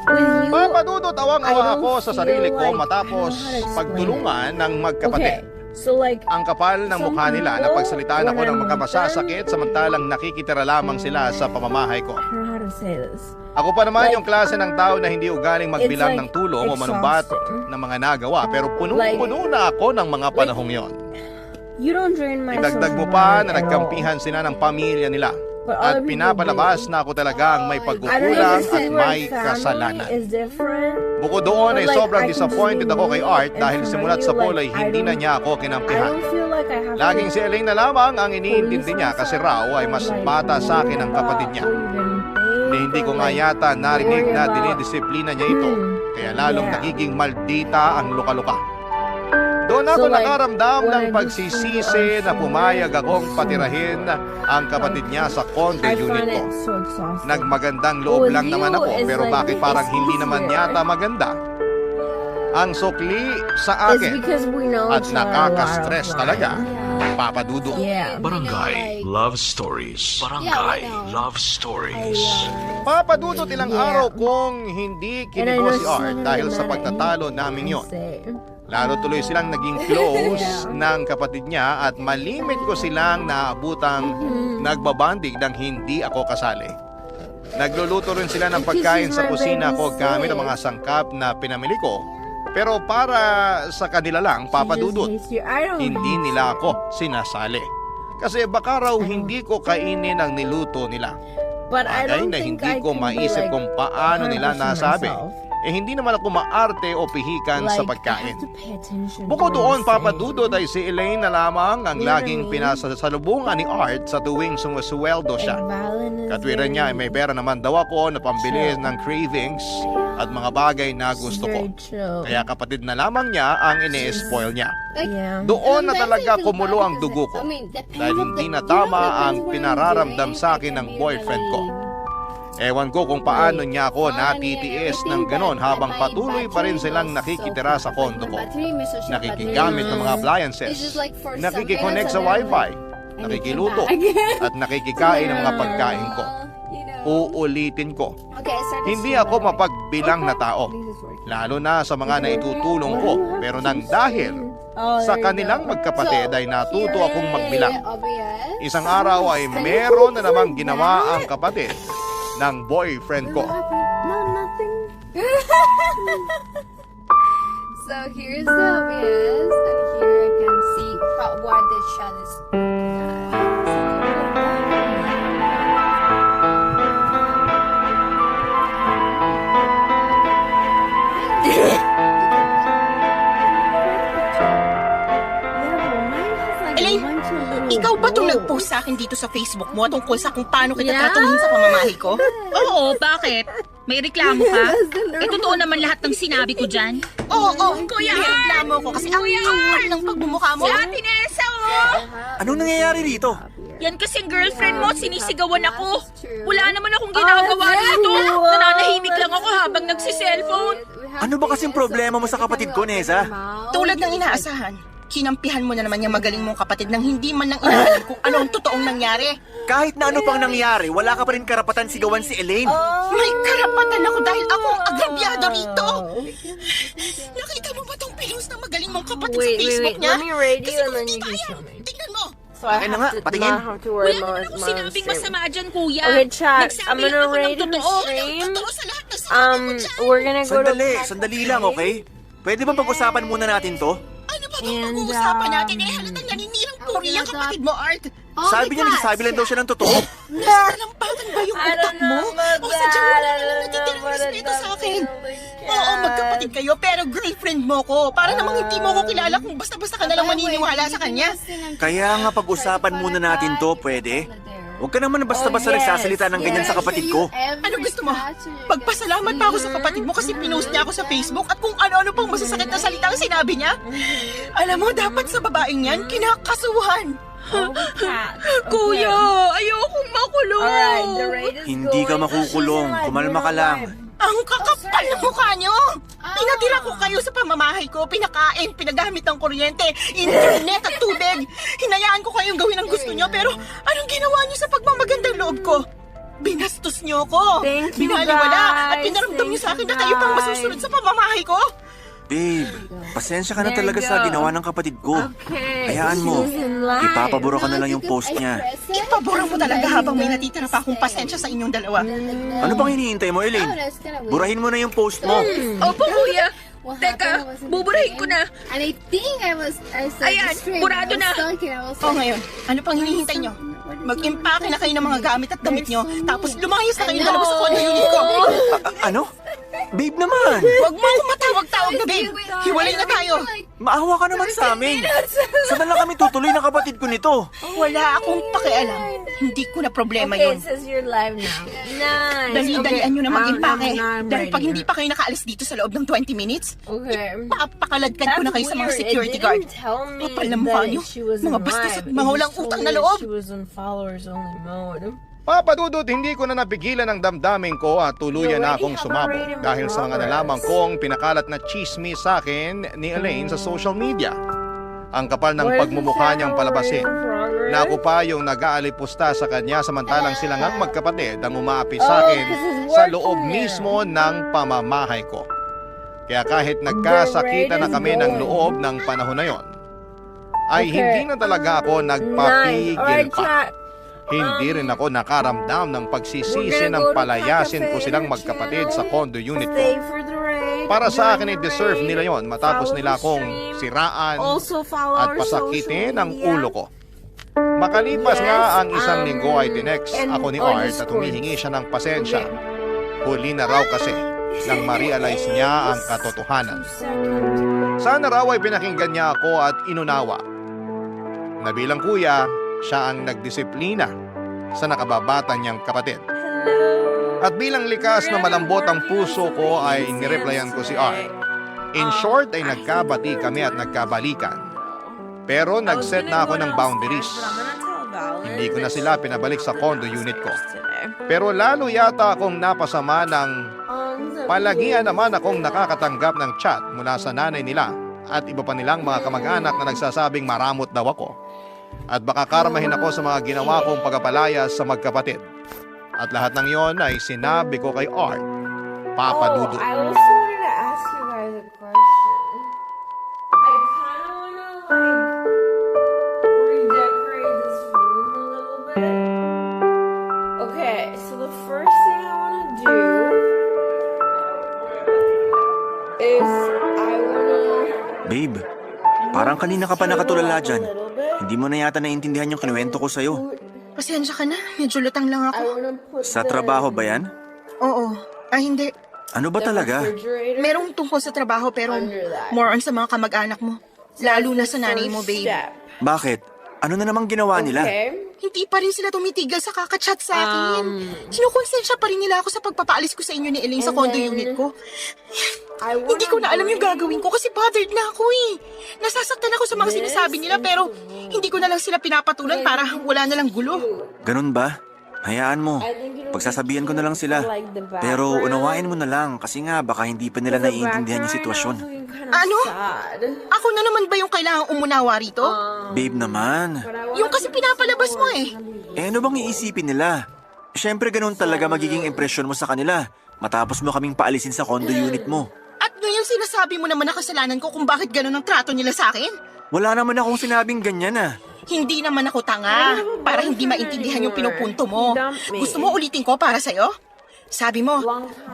with you, Papadudot awang-awa I don't ako sa sarili feel ko like- matapos I don't know how to explain pagtulungan ng magkapatid. okay. So like, Ang kapal ng mukha nila na pagsalitaan ako ng magkapasasakit samantalang nakikitira lamang sila sa pamamahay ko. I don't know how to say this. Ako pa naman Like, yung klase ng tao na hindi ugaling magbilang it's ng like tulong o manumbat exhausting. ng mga nagawa pero punong-puno na ako ng mga panahong yon. You don't drain my Idagdag mo social pa battery na at nagkampihan all. sila ng pamilya nila But at other people pinapalabas do. na ako talagang may I don't know pagkukulang if at it's may family kasalanan. is different. Bukod doon ay But like, sobrang I can disappointed see ako kay Art and dahil from simulat you, sa pool ay like, hindi I na don't- niya ako I kinampihan. don't feel like I have Laging to si Elaine na lamang ang iniintindi niya kasi raw ay mas bata sa akin ang kapatid niya. Hindi ko nga yata narinig na dinidisiplina niya ito, kaya lalong Yeah. nagiging maldita ang luka-luka. Doon ako So, like, nakaramdam when ng I pagsisisi na pumayag akong patirahin ang kapatid niya sa condo I unit find ko. it so exhausting. Nagmagandang loob With lang naman you, ako it's pero like, bakit parang it's hindi naman easier. yata maganda? Ang sukli sa It's akin because we know at each other a lot, nakaka-stress right? talaga, papadudot. Yeah. Barangay Love Stories. Barangay Love Stories. Papadudot ilang Yeah. araw kong hindi And I kinibo know si she's Art not dahil gonna sa be mad at pagtatalo you. namin yon. Say. Lalo tuloy silang naging close ng kapatid niya at malimit ko silang naabutang nagbabanding nang hindi ako kasali. Nagluluto rin sila ng pagkain sa kusina ko gamit ang mga sangkap na pinamili ko. Pero para sa kanila lang, papadudot, She just hates you. I don't hindi hate nila you. ako sinasali. Kasi baka raw hindi ko kainin ang niluto nila. But I Bagay don't na think hindi I ko can be, maisip like, kung paano nila 100% nasabi. myself. Hindi naman ako maarte o pihikan sa Like, pagkain. I have to pay attention Bukod to what doon, I'm saying. papadudod ay si Elaine na lamang ang You know what laging I mean? pinasasalubungan ni Art sa tuwing sumusuweldo siya. And Valen is Katwiran niya ay may pera naman daw ako na pambili ng cravings at mga bagay na gusto ko. very chill. Kaya kapatid na lamang niya ang ine-spoil niya. Yeah. Doon na Sometimes talaga I feel kumulo bad ang because, dugo ko I mean, depends dahil on hindi the- na you know, tama depends ang what I'm pinararamdam doing. sa I akin can ng be boyfriend ko. really Ewan ko kung paano niya ako funny and natitiis everything, ng ganon but habang my patuloy pa rin battery silang was nakikitira so sa kondo bad. ko. My battery may social Nakikigamit ng mga appliances, It's just like for some nakikiconnect minutes sa and then wifi, like, nakikiluto, and it came back. at nakikikain ng mga pagkain ko. You know. Uulitin ko. Okay, I started Hindi to ako sweat. mapagbilang na tao, This is working. lalo na sa mga naitutulong ko. Pero nang dahil Oh, sa there you kanilang go. magkapatid ay natuto akong magbilang. OBS. Isang araw ay meron na namang ginawa ang kapatid ng boyfriend ko. No, nothing. So here's the OBS, and here I can see what the shot is. Elaine, ikaw ba itong nag-post sa akin dito sa Facebook mo tungkol sa kung paano kita tratuhin sa pamamahay ko? Oo, bakit? May reklamo ka? Eh, totoo naman lahat ng sinabi ko dyan. Oo, Kuya, may reklamo ko kasi ang kapal ng pagbumukha mo. Si Ate Nessa, oh! Anong nangyayari dito? Yan kasing girlfriend mo, sinisigawan ako. Wala naman akong ginagawa dito. Nananahimik lang ako habang nagsiselfone. Ano ba kasing problema mo sa kapatid ko, Neza? Tulad ng inaasahan, kinampihan mo na naman yung magaling mong kapatid nang hindi man lang inaalam kung ano ang totoong nangyari. Kahit na ano pang nangyari, wala ka pa rin karapatan sigawan si Elaine. May karapatan ako dahil ako ang agrabyado rito. Nakita mo ba tong pinost ng magaling mong kapatid sa Facebook niya? Let me rate Kasi you and kung then hindi you can kaya, show me. tingnan mo. So I Akin na have nga, to patingin. not have to worry Wala naman more. akong sinabing masama dyan, kuya. Okay, chat. Nagsabi I'm lang gonna ako ng rate the totoo. stream. Totoo sa lahat ng sinabi mo dyan. We're gonna go to Sandali lang, okay? Pwede ba pag-usapan muna natin to? Ano ba bang And, pag-uusapan natin? Halatang naninirang Korea kapatid mo, Art. Sabi niya nagsasabi lang daw siya ng totoo. Nalampatan ba yung I utak don't mo? know about O sadyang wala that. na lang natitirang But it respeto sa akin? doesn't Oo, magkapatid kayo, pero girlfriend mo ko. Para namang hindi mo ko kilala kung basta-basta ka nalang maniniwala sa kanya. Kaya nga pag-usapan muna natin to, pwede? Huwag ka naman basta-basta nagsasalita ng ganyan sa kapatid ko. Ano gusto mo? Pagpasalamat pa ako sa kapatid mo kasi pinost niya ako sa Facebook at kung ano-ano pang masasakit na salita ang sinabi niya. Alam mo, dapat sa babaeng yan, kinakasuhan. Kuya, ayokong makulong. Alright, the rate is Hindi ka going. makukulong. She's in, like, Kumalma ka real lang. life. Ang kakapal ng mukha niyo! Pinatira ko kayo sa pamamahay ko, pinakain, pinagamit ng kuryente, internet at tubig. Hinayaan ko kayong gawin ang gusto niyo, pero anong ginawa niyo sa pagmamagandang loob ko? Binastos niyo ko! Thank you, Binaliwala at guys. pinaramdam niyo sa akin na Thank kayo you, pang guys. masusunod sa pamamahay ko! Babe, pasensya ka na There talaga you sa go. ginawa ng kapatid ko. Okay, Hayaan mo. she's in line. Ipapabura ka na lang yung post niya. Ipabura mo talaga habang may natitira pa akong pasensya sa inyong dalawa. Ano bang hinihintay mo, Elaine? Burahin mo na yung post mo. Opo, kuya. Teka, buburahin ko na. And I think I said Ayan, burado na. O ngayon, ano pang hinihintay niyo? Mag-impake na kayo ng mga gamit at damit niyo, tapos lumayas na kayong dalawa sa condo unit ko. Ano? Babe naman! Huwag mo akong matawag-tawag na babe. Hiwalay na tayo. Maawa ka naman sa amin. Saan na lang kami tutuloy na kapatid ko nito? Wala akong pakialam. Hindi ko na problema Okay, yun. it says you're live now. Nice. Dali-dalian nyo na mag-impake. Now I'm Dahil ready pag hindi now. pa kayo nakaalis dito sa loob ng 20 minutes, Okay. papakaladkad ko na kayo sa mga weird. It security didn't guard. tell me Kapal na mukha that niyo. she was Mga in bastos live. at mga walang It just utang told na me loob. She was on followers only mode. Papadudot, hindi ko na napigilan ang damdamin ko at tuluyan na akong sumabog dahil sa mga nalaman kong pinakalat na chismis sa akin ni Elaine sa social media. Ang kapal ng pagmumukha niyang palabasin na ako pa yung nag-aalipusta sa kanya samantalang sila ngang magkapatid ang umaapi sa akin sa loob mismo ng pamamahay ko. Kaya kahit nagkasakita na kami ng loob ng panahon na yon, ay hindi na talaga ako nagpapigil Alright, pa. chat. Hindi rin ako nakaramdam ng pagsisisi ng palayasin ko silang magkapatid sa condo unit ko. Stay for the raid. Para sa akin ay Join the deserve raid. nila yon matapos Follow nila the akong stream. siraan Also follow at our pasakitin social ang media. ulo ko. Makalipas Yes, nga ang isang linggo ay tinext and ako ni on Art at Discord. humihingi siya ng pasensya. Huli na raw kasi nang ma-realize niya ang katotohanan. Sana raw ay pinakinggan niya ako at inunawa. Na bilang kuya, siya ang nagdisiplina sa nakababata niyang kapatid. At bilang likas na malambot ang puso ko ay nireplyan ko si Art. In short ay nagkabati kami at nagkabalikan. Pero nag-set na ako ng boundaries. Hindi ko na sila pinabalik sa condo unit ko. Pero lalo yata akong napasama ng palagian naman akong nakakatanggap ng chat mula sa nanay nila at iba pa nilang mga kamag-anak na nagsasabing maramot daw ako. At baka karmahin ako sa mga ginawa kong pagpapalayas sa magkapatid. At lahat ng yon ay sinabi ko kay Art, Papa Dudu. I also wanted to ask you guys a question. I kind of want to redecorate this room a little bit. Okay, so the first thing I want to do is I want to Babe, parang kanina ka pa nakatulala dyan. Hindi mo na yata naintindihan yung kinuwento ko sa'yo. Pasensya ka na, medyo lutang lang I ako. want to put Sa trabaho ba yan? Oo. Ay, hindi. Ano ba talaga? Merong tungkol sa trabaho pero Under that. more on sa mga kamag-anak mo. Lalo na sa nanay mo, babe. Bakit? Ano na namang ginawa nila? Okay. Hindi pa rin sila tumitigil sa kakachat sa akin. Kinukonsensya pa rin nila ako sa pagpapaalis ko sa inyo ni Elaine sa And condo then, unit ko. I wanna Hindi ko na alam yung bring- gagawin ko kasi bothered na ako eh. Nasasaktan ako sa mga sinasabi nila pero hindi ko na lang sila pinapatulan para wala na lang gulo. Ganun ba? Hayaan mo. Pagsasabihan ko na lang sila. Pero unawain mo na lang kasi nga baka hindi pa nila naiintindihan yung sitwasyon. Ano? Ako na naman ba yung kailangang umunawa rito? Babe naman. Yung kasi pinapalabas mo eh. Ano bang iisipin nila? Siyempre ganun talaga magiging impresyon mo sa kanila matapos mo kaming paalisin sa condo unit mo. At ngayon sinasabi mo naman na kasalanan ko kung bakit ganun ang trato nila sa akin? Wala naman akong sinabing ganyan ah. Hindi naman ako tanga para hindi maintindihan yung pinupunto mo. Gusto mo ulitin ko para sa'yo? Sabi mo,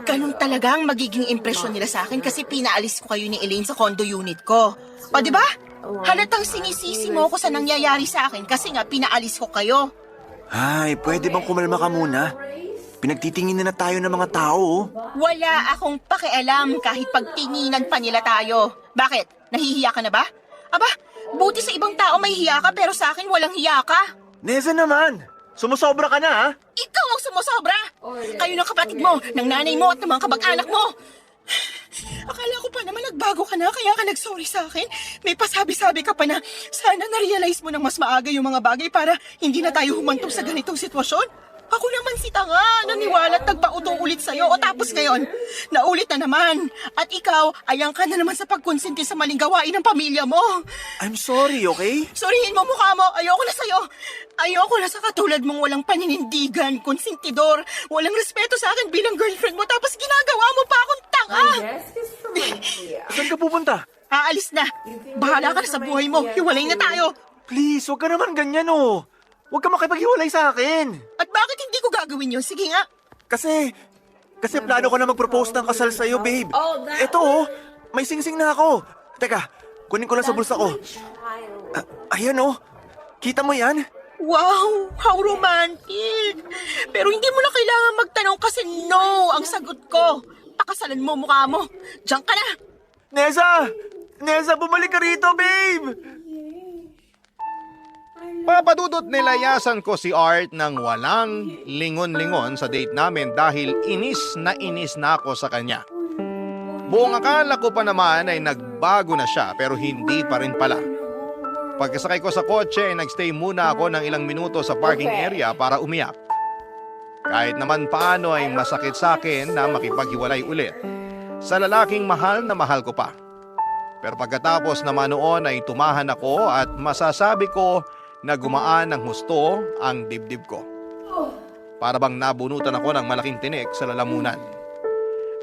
ganun talagang magiging impresyon nila sa akin kasi pinaalis ko kayo ni Elaine sa condo unit ko. O, di ba? Halatang sinisisi mo ako sa nangyayari sa akin kasi nga pinaalis ko kayo. Ay, pwede bang kumalma ka muna? Pinagtitingin na tayo ng mga tao, oh. Wala akong pakialam kahit pagtinginan pa nila tayo. Bakit? Nahihiya ka na ba? Aba, buti sa ibang tao may hiya ka pero sa akin walang hiya ka. Neza naman! Sumusobra ka na, ha? Ikaw ang sumusobra! Kayo ng kapatid mo, ng nanay mo at ng mga kamag-anak mo! Akala ko pa naman nagbago ka na kaya ka nagsorry sa akin. May pasabi-sabi ka pa na sana na-realize mo ng mas maaga yung mga bagay para hindi na tayo humantong sa ganitong sitwasyon. Ako naman si tanga, naniwala at nagpauto ulit sa'yo o tapos ngayon, naulit na naman. At ikaw, ayang ka na naman sa pagkonsinti sa maling gawain ng pamilya mo. I'm sorry, okay? Sorihin mo mukha mo, ayoko na sa'yo. Ayoko na sa katulad mong walang paninindigan, konsentidor, walang respeto sa akin bilang girlfriend mo tapos ginagawa mo pa akong tanga. Saan ka pupunta? Aalis na. Bahala ka na sa buhay mo, hiwalay na tayo. Please, huwag ka naman ganyan, oh. Huwag ka makipaghiwalay sa akin. At bakit hindi ko gagawin yun? Sige nga. Kasi plano ko na mag-propose ng kasal sa'yo, babe. Eto, oh, may singsing na ako. Teka, kunin ko lang sa bulsa ko. Ayan, oh. Kita mo yan? Wow, how romantic. Pero hindi mo na kailangan magtanong kasi no ang sagot ko. Pakasalan mo mukha mo. Diyan ka na. Neza, bumalik ka rito, babe. Papadudot nilayasan ko si Art ng walang lingon-lingon sa date namin dahil inis na ako sa kanya. Buong akala ko pa naman ay nagbago na siya pero hindi pa rin pala. Pagkasakay ko sa kotse ay nagstay muna ako ng ilang minuto sa parking area para umiyak. Kahit naman paano ay masakit sa akin na makipaghiwalay ulit sa lalaking mahal na mahal ko pa. Pero pagkatapos naman noon ay tumahan ako at masasabi ko na gumaan ng husto ang dibdib ko. Para bang nabunutan ako ng malaking tinik sa lalamunan.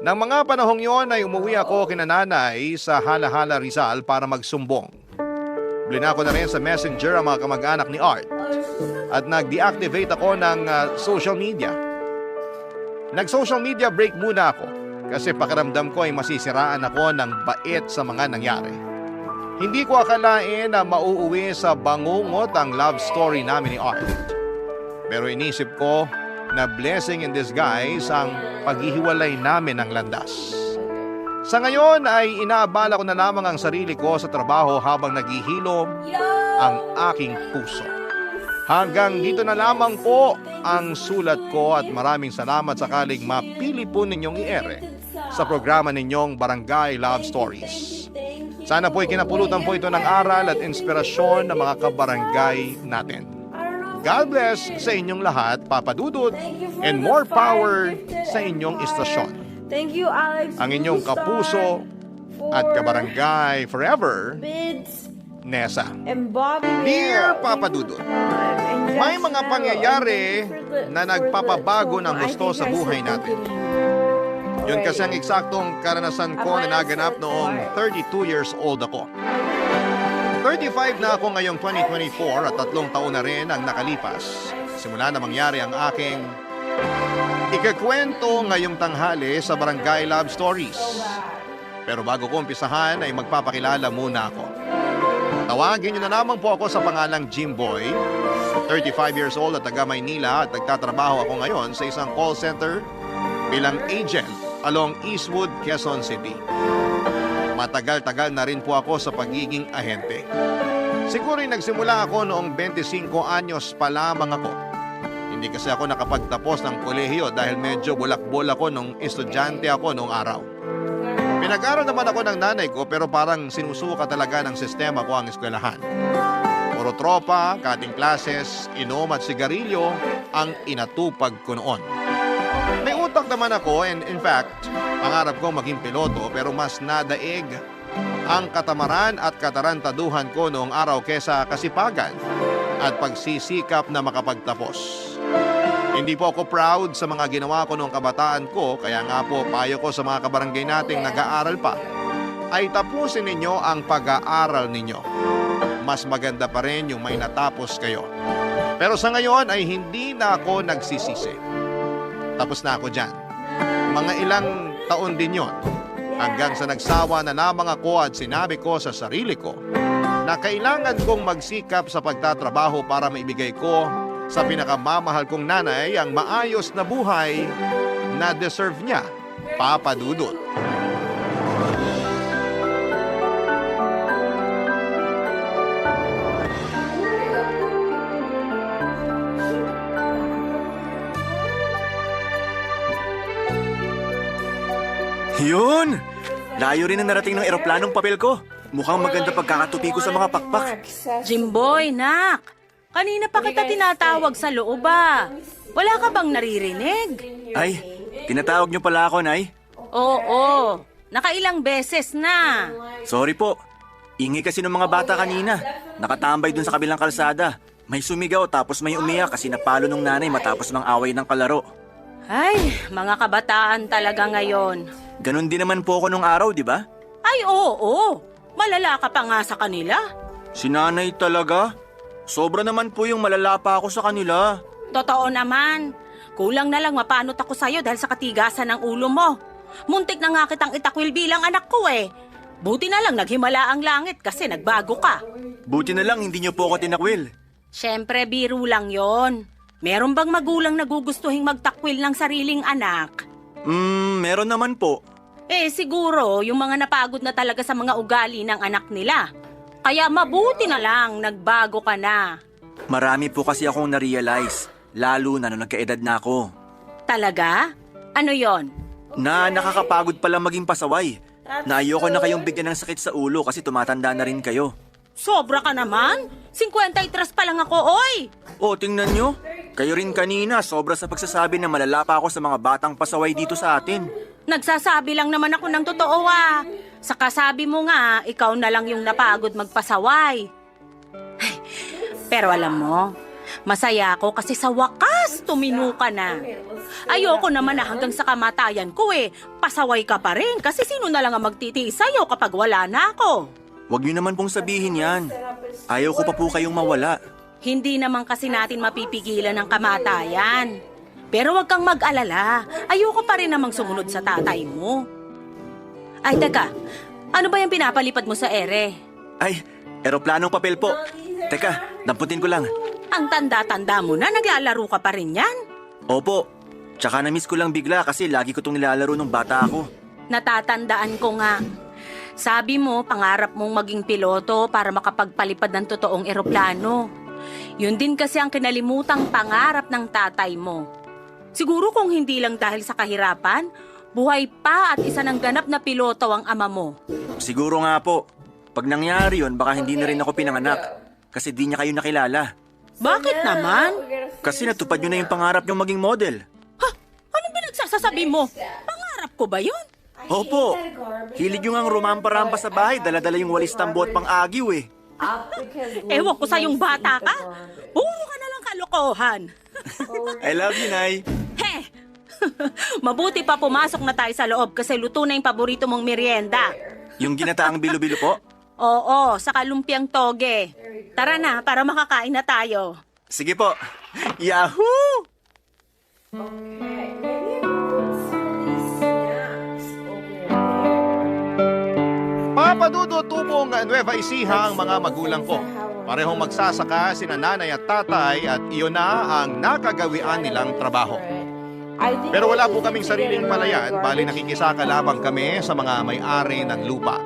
Nang mga panahong yon ay umuwi ako kina nanay sa Hala-Hala Rizal para magsumbong. Blinako na rin sa messenger ang mga kamag-anak ni Art at nag-deactivate ako ng social media. Nag-social media break muna ako kasi pakiramdam ko ay masisiraan ako ng bait sa mga nangyari. Hindi ko akalain na mauuwi sa bangungot ang love story namin ni Art. Pero inisip ko na blessing in disguise ang paghihiwalay namin ng landas. Sa ngayon ay inaabala ko na lamang ang sarili ko sa trabaho habang naghihilom ang aking puso. Hanggang dito na lamang po ang sulat ko at maraming salamat sakaling mapili po ninyong i-ere sa programa ninyong Barangay Love Stories. Sana po ikinapulutan po ito ng aral at inspirasyon ng mga kabarangay natin. God bless sa inyong lahat, Papa Dudut, and more power sa inyong istasyon. Thank you, Alex. Ang inyong kapuso at kabarangay forever, Bids Nessa. and Bobby Dear Papa Dudut, may mga pangyayari na nagpapabago ng gusto sa buhay natin. Yun kasi ang eksaktong karanasan ko na naganap noong 32 years old ako. 35 na ako ngayong 2024 at 3 taon na rin ang nakalipas. Simula na mangyari ang aking ikakwento ngayong tanghali sa Barangay Love Stories. Pero bago ko umpisahan ay magpapakilala muna ako. Tawagin niyo na lamang po ako sa pangalang Jimboy. 35 years old at taga Maynila at nagtatrabaho ako ngayon sa isang call center bilang agent along Eastwood, Quezon City. Matagal-tagal na rin po ako sa pagiging ahente. Siguro nagsimula ako noong 25 anyos pa lamang ako. Hindi kasi ako nakapagtapos ng kolehiyo dahil medyo bulak-bol ako nung estudyante ako noong araw. Pinag-aral naman ako ng nanay ko pero parang sinusuka talaga ng sistema ko ang eskwelahan. Puro tropa, cutting classes, inom at sigarilyo ang inatupag ko noon. May utak naman ako and in fact, pangarap ko maging piloto pero mas nadaig ang katamaran at katarantaduhan ko noong araw kesa kasipagan at pagsisikap na makapagtapos. Hindi po ako proud sa mga ginawa ko noong kabataan ko kaya nga po payo ko sa mga kabarangay nating nag-aaral pa ay tapusin ninyo ang pag-aaral ninyo. Mas maganda pa rin yung may natapos kayo. Pero sa ngayon ay hindi na ako nagsisisi. Tapos na ako dyan. Mga ilang taon din yon. Hanggang sa nagsawa na lamang ako at sinabi ko sa sarili ko na kailangan kong magsikap sa pagtatrabaho para maibigay ko sa pinakamamahal kong nanay ang maayos na buhay na deserve niya, Papa Dudut. Yun! Layo rin ang narating ng eroplanong papel ko. Mukhang maganda pagkakatupi ko sa mga pakpak. Jimboy, nak! Kanina pa kita tinatawag sa loob ah. Wala ka bang naririnig? Ay, tinatawag niyo pala ako, Nay. Oo, nakailang beses na. Sorry po. Ingay kasi ng mga bata kanina. Nakatambay dun sa kabilang kalsada. May sumigaw tapos may umiyak kasi napalo nung nanay matapos ng away ng kalaro. Ay, mga kabataan talaga ngayon. Ganon din naman po ako nung araw, di ba? Ay, oo. Malala ka pa nga sa kanila. Si nanay talaga? Sobra naman po yung malala pa ako sa kanila. Totoo naman. Kulang na lang mapanot ako sa'yo dahil sa katigasan ng ulo mo. Muntik na nga kitang itakwil bilang anak ko eh. Buti na lang naghimala ang langit kasi nagbago ka. Buti na lang hindi niyo po ako tinakwil. Siyempre, biro lang yon. Meron bang magulang nagugustuhing magtakwil ng sariling anak? Meron naman po. Eh, siguro, yung mga napagod na talaga sa mga ugali ng anak nila. Kaya mabuti na lang, nagbago ka na. Marami po kasi akong na-realize, lalo na nung nagkaedad na ako. Talaga? Ano yon? Na nakakapagod pala maging pasaway. Na ayoko na kayong bigyan ng sakit sa ulo kasi tumatanda na rin kayo. Sobra ka naman? 53 pa lang ako, oy! O, tingnan nyo. Kayo rin kanina, sobra sa pagsasabi na malala pa ako sa mga batang pasaway dito sa atin. Nagsasabi lang naman ako ng totoo ah. Sa kasabi mo nga, ikaw na lang yung napagod magpasaway. Ay, pero alam mo, masaya ako kasi sa wakas tumino ka na. Ayoko naman na hanggang sa kamatayan ko eh. Pasaway ka pa rin kasi sino na lang ang magtitiis sa'yo kapag wala na ako. Huwag nyo naman pong sabihin yan. Ayaw ko pa po kayong mawala. Hindi naman kasi natin mapipigilan ang kamatayan. Pero wag kang mag-alala. Ayoko pa rin namang sumunod sa tatay mo. Ay, teka. Ano ba yung pinapalipad mo sa ere? Ay, eroplanong papel po. Teka, damputin ko lang. Ang tanda-tanda mo na, naglalaro ka pa rin yan. Opo, tsaka na-miss ko lang bigla kasi lagi ko itong nilalaro nung bata ako. Natatandaan ko nga. Sabi mo, pangarap mong maging piloto para makapagpalipad ng totoong eroplano. Yun din kasi ang kinalimutang pangarap ng tatay mo. Siguro kung hindi lang dahil sa kahirapan, buhay pa at isa ng ganap na piloto ang ama mo. Siguro nga po. Pag nangyari yun, baka hindi na rin ako pinanganak. Kasi di niya kayo nakilala. Bakit naman? Kasi natupad nyo na yung pangarap nyo maging model. Ha? Anong pinagsasasabi mo? Pangarap ko ba yun? Opo. Hilig yung ang rumampa-rampa sa bahay, dala-dala yung walis tambo at pang-agiw eh. Ewan ko sa yung bata ka. Puro ka na lang kalokohan. I love you, Nay. He! Mabuti pa pumasok na tayo sa loob kasi luto na yung paborito mong merienda. Yung ginataang bilo-bilo po? Oo, sa kalumpiang toge. Tara na, para makakain na tayo. Sige po. Yahoo! Papa Dudut, tubong Nueva Ecija ang mga magulang ko. Parehong magsasaka sina nanay at tatay at iyon na ang nakagawian nilang trabaho. Pero wala po kaming sariling palayan, bali nakikisaka lamang kami sa mga may-ari ng lupa.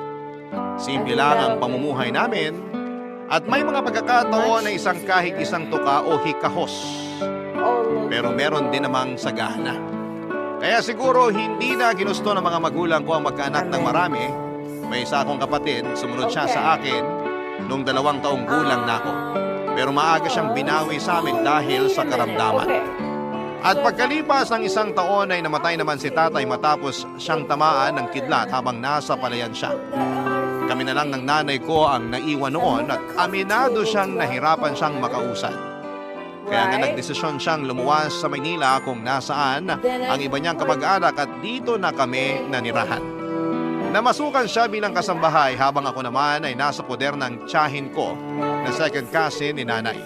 Simple lang ang pamumuhay namin at may mga pagkakataon na isang kahig isang tuka o hikahos. Pero meron din namang sagana. Kaya siguro hindi na ginusto ng mga magulang ko ang magkaanak ng marami. May isa akong kapatid, sumunod siya sa akin nung 2 taong gulang na ako. Pero maaga siyang binawi sa amin dahil sa karamdaman. At pagkalipas ng 1 taon ay namatay naman si tatay matapos siyang tamaan ng kidlat habang nasa palayan siya. Kami na lang ng nanay ko ang naiwan noon at aminado siyang nahirapan siyang makausap. Kaya nga nagdesisyon siyang lumuwas sa Maynila kung nasaan ang iba niyang kamag-anak at dito na kami nanirahan. Namasukan siya bilang kasambahay habang ako naman ay nasa poder ng tiyahin ko na second cousin ni nanay.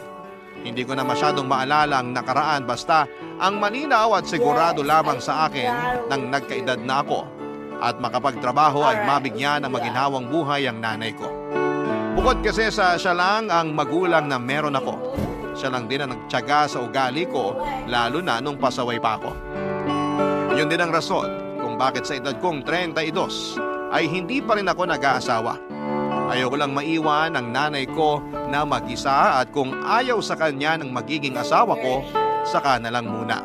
Hindi ko na masyadong maalala ang nakaraan basta ang malinaw at sigurado lamang sa akin nang nagkaedad na ako at makapagtrabaho ay mabigyan ng maginhawang buhay ang nanay ko. Bukod kasi sa siya lang ang magulang na meron ako, siya lang din ang nagtiyaga sa ugali ko, lalo na nung pasaway pa ako. Yun din ang rason kung bakit sa edad kong 32 ay hindi pa rin ako nag-aasawa. Ayoko lang maiwan ang nanay ko na mag-isa at kung ayaw sa kanya ng magiging asawa ko, saka na lang muna.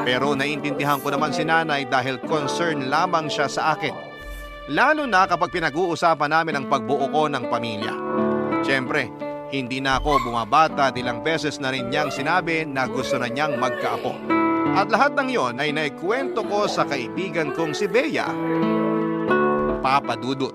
Pero naiintindihan ko naman si nanay dahil concern lamang siya sa akin. Lalo na kapag pinag-uusapan namin ang pagbuo ko ng pamilya. Siyempre, hindi na ako bumabata at ilang beses na rin niyang sinabi na gusto na niyang magkaapo. At lahat ng yon ay naikwento ko sa kaibigan kong si Bea, Papa Dudut.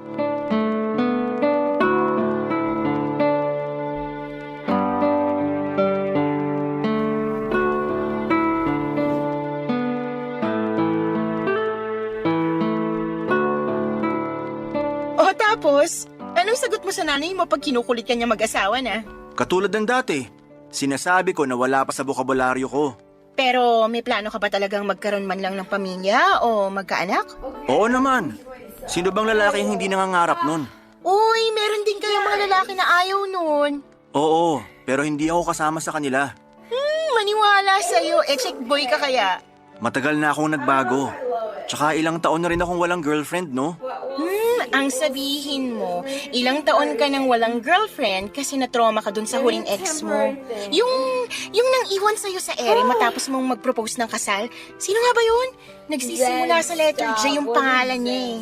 O tapos, anong sagot mo sa nanay mo pag kinukulit ka niya mag-asawa na? Katulad ng dati, sinasabi ko na wala pa sa bokabularyo ko. Pero may plano ka ba talagang magkaroon man lang ng pamilya o magkaanak? Oo naman. Sino bang lalaki yung hindi nangangarap nun? Uy, meron din kayong mga lalaki na ayaw nun. Oo, pero hindi ako kasama sa kanila. Maniwala sa'yo, check boy ka kaya? Matagal na akong nagbago. Tsaka ilang taon na rin akong walang girlfriend, no? Ang sabihin mo, ilang taon ka nang walang girlfriend kasi na-trauma ka dun sa huling ex mo. Yung nang iwan sa'yo sa ere matapos mong mag-propose ng kasal, sino nga ba yun? Nagsisimula sa letter J yung pangalan niya eh.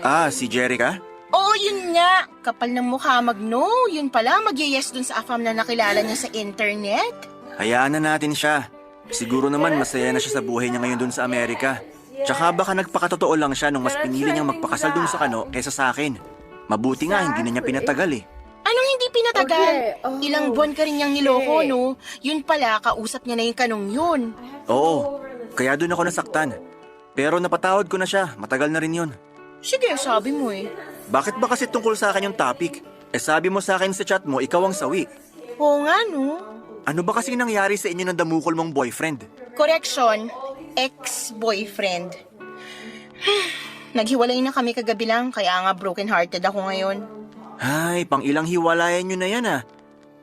Ah, si Jerica? Oo, yun nga. Kapal ng mukha mag-no. Yun pala, mag-yes dun sa afam na nakilala niya sa internet. Hayaan na natin siya. Siguro naman masaya na siya sa buhay niya ngayon dun sa Amerika. Tsaka baka nagpakatotoo lang siya nung mas pinili niyang magpakasal dun sa kano kaysa sa akin. Mabuti nga hindi na niya pinatagal eh. Anong hindi pinatagal? Ilang buwan ka rin niyang niloko, no? Yun pala, kausap niya na yung kanong yun. Oo, kaya dun ako nasaktan. Pero napatawad ko na siya, matagal na rin yun. Sige, sabi mo eh. Bakit ba kasi tungkol sa akin yung topic? Sabi mo sa akin sa chat mo, ikaw ang sawi. Oo nga, no? Ano ba kasi nangyari sa inyo ng damukol mong boyfriend? Correction, ex-boyfriend. Naghiwalay na kami kagabi lang, kaya nga broken-hearted ako ngayon. Ay, pang ilang hiwalayan nyo na yan ah.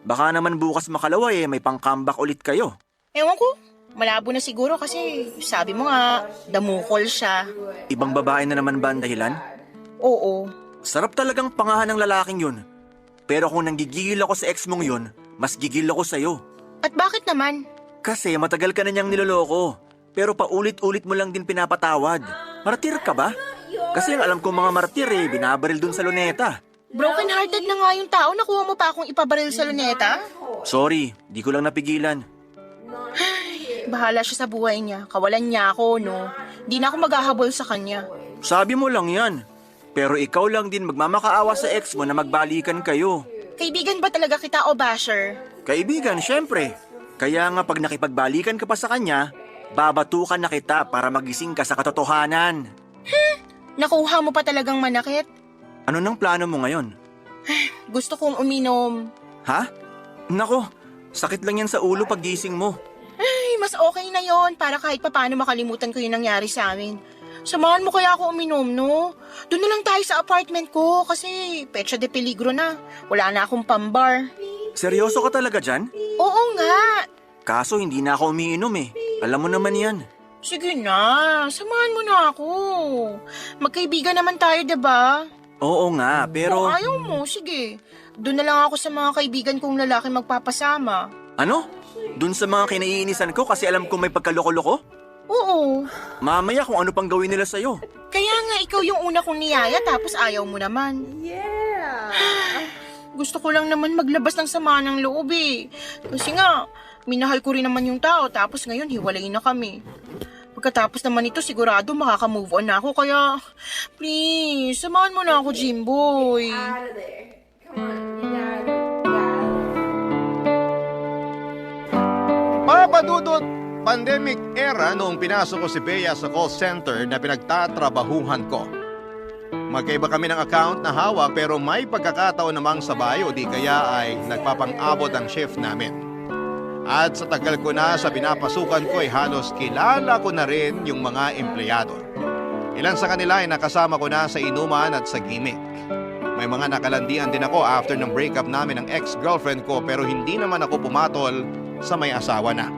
Baka naman bukas makalaway may pang-comeback ulit kayo. Ewan ko, malabo na siguro kasi sabi mo nga, damukol siya. Ibang babae na naman ba ang dahilan? Oo. Sarap talagang pangahan ng lalaking yun. Pero kung nanggigigil ako sa ex mong yun, mas gigil ako sa'yo. At bakit naman? Kasi matagal ka na niyang niloloko. Pero paulit-ulit mo lang din pinapatawad. Martir ka ba? Kasi ang alam ko mga martir binabaril dun sa luneta. Broken-hearted na nga yung tao, nakuha mo pa akong ipabaril sa luneta? Sorry, di ko lang napigilan. Bahala siya sa buhay niya, kawalan niya ako, no? Di na ako maghahabol sa kanya. Sabi mo lang yan. Pero ikaw lang din magmamakaawa sa ex mo na magbalikan kayo. Kaibigan ba talaga kita o basher? Kaibigan, syempre. Kaya nga pag nakipagbalikan ka pa sa kanya, babatukan na kita para magising ka sa katotohanan. Nakuha mo pa talagang manakit? Ano nang plano mo ngayon? Gusto kong uminom. Ha? Nako, sakit lang yan sa ulo pag gising mo. Ay, mas okay na yon para kahit papaano makalimutan ko yung nangyari sa amin. Samahan mo kaya ako uminom, no? Doon na lang tayo sa apartment ko kasi petsa de peligro na. Wala na akong pambar. Seryoso ka talaga dyan? Oo nga. Kaso hindi na ako umiinom eh. Alam mo naman yan. Sige na, samahan mo na ako. Magkaibigan naman tayo, diba? Oo nga, pero... Kung ayaw mo, sige. Doon na lang ako sa mga kaibigan kong lalaki magpapasama. Ano? Dun sa mga kinaiinisan ko kasi alam ko may pagkaloko-loko? Oo. Mamaya kung ano pang gawin nila sa'yo. Kaya nga ikaw yung una kong niyaya tapos ayaw mo naman. Yeah. Gusto ko lang naman maglabas ng sama ng loob eh. Kasi nga, minahal ko rin naman yung tao tapos ngayon hiwalay na kami. Pagkatapos naman ito sigurado makaka-move on na ako kaya please, samahan mo na ako, Jimboy. Papa Dudut, pandemic era noong pinasok ko si Bea sa call center na pinagtatrabahuhan ko. Magkaiba kami ng account na hawak pero may pagkakataon namang sabay o di kaya ay nagpapang-abot ang shift namin. At sa tagal ko na sa pinapasukan ko ay halos kilala ko na rin yung mga empleyado. Ilan sa kanila ay nakasama ko na sa inuman at sa gimmick. May mga nakalandian din ako after ng breakup namin ng ex-girlfriend ko pero hindi naman ako pumatol sa may asawa na.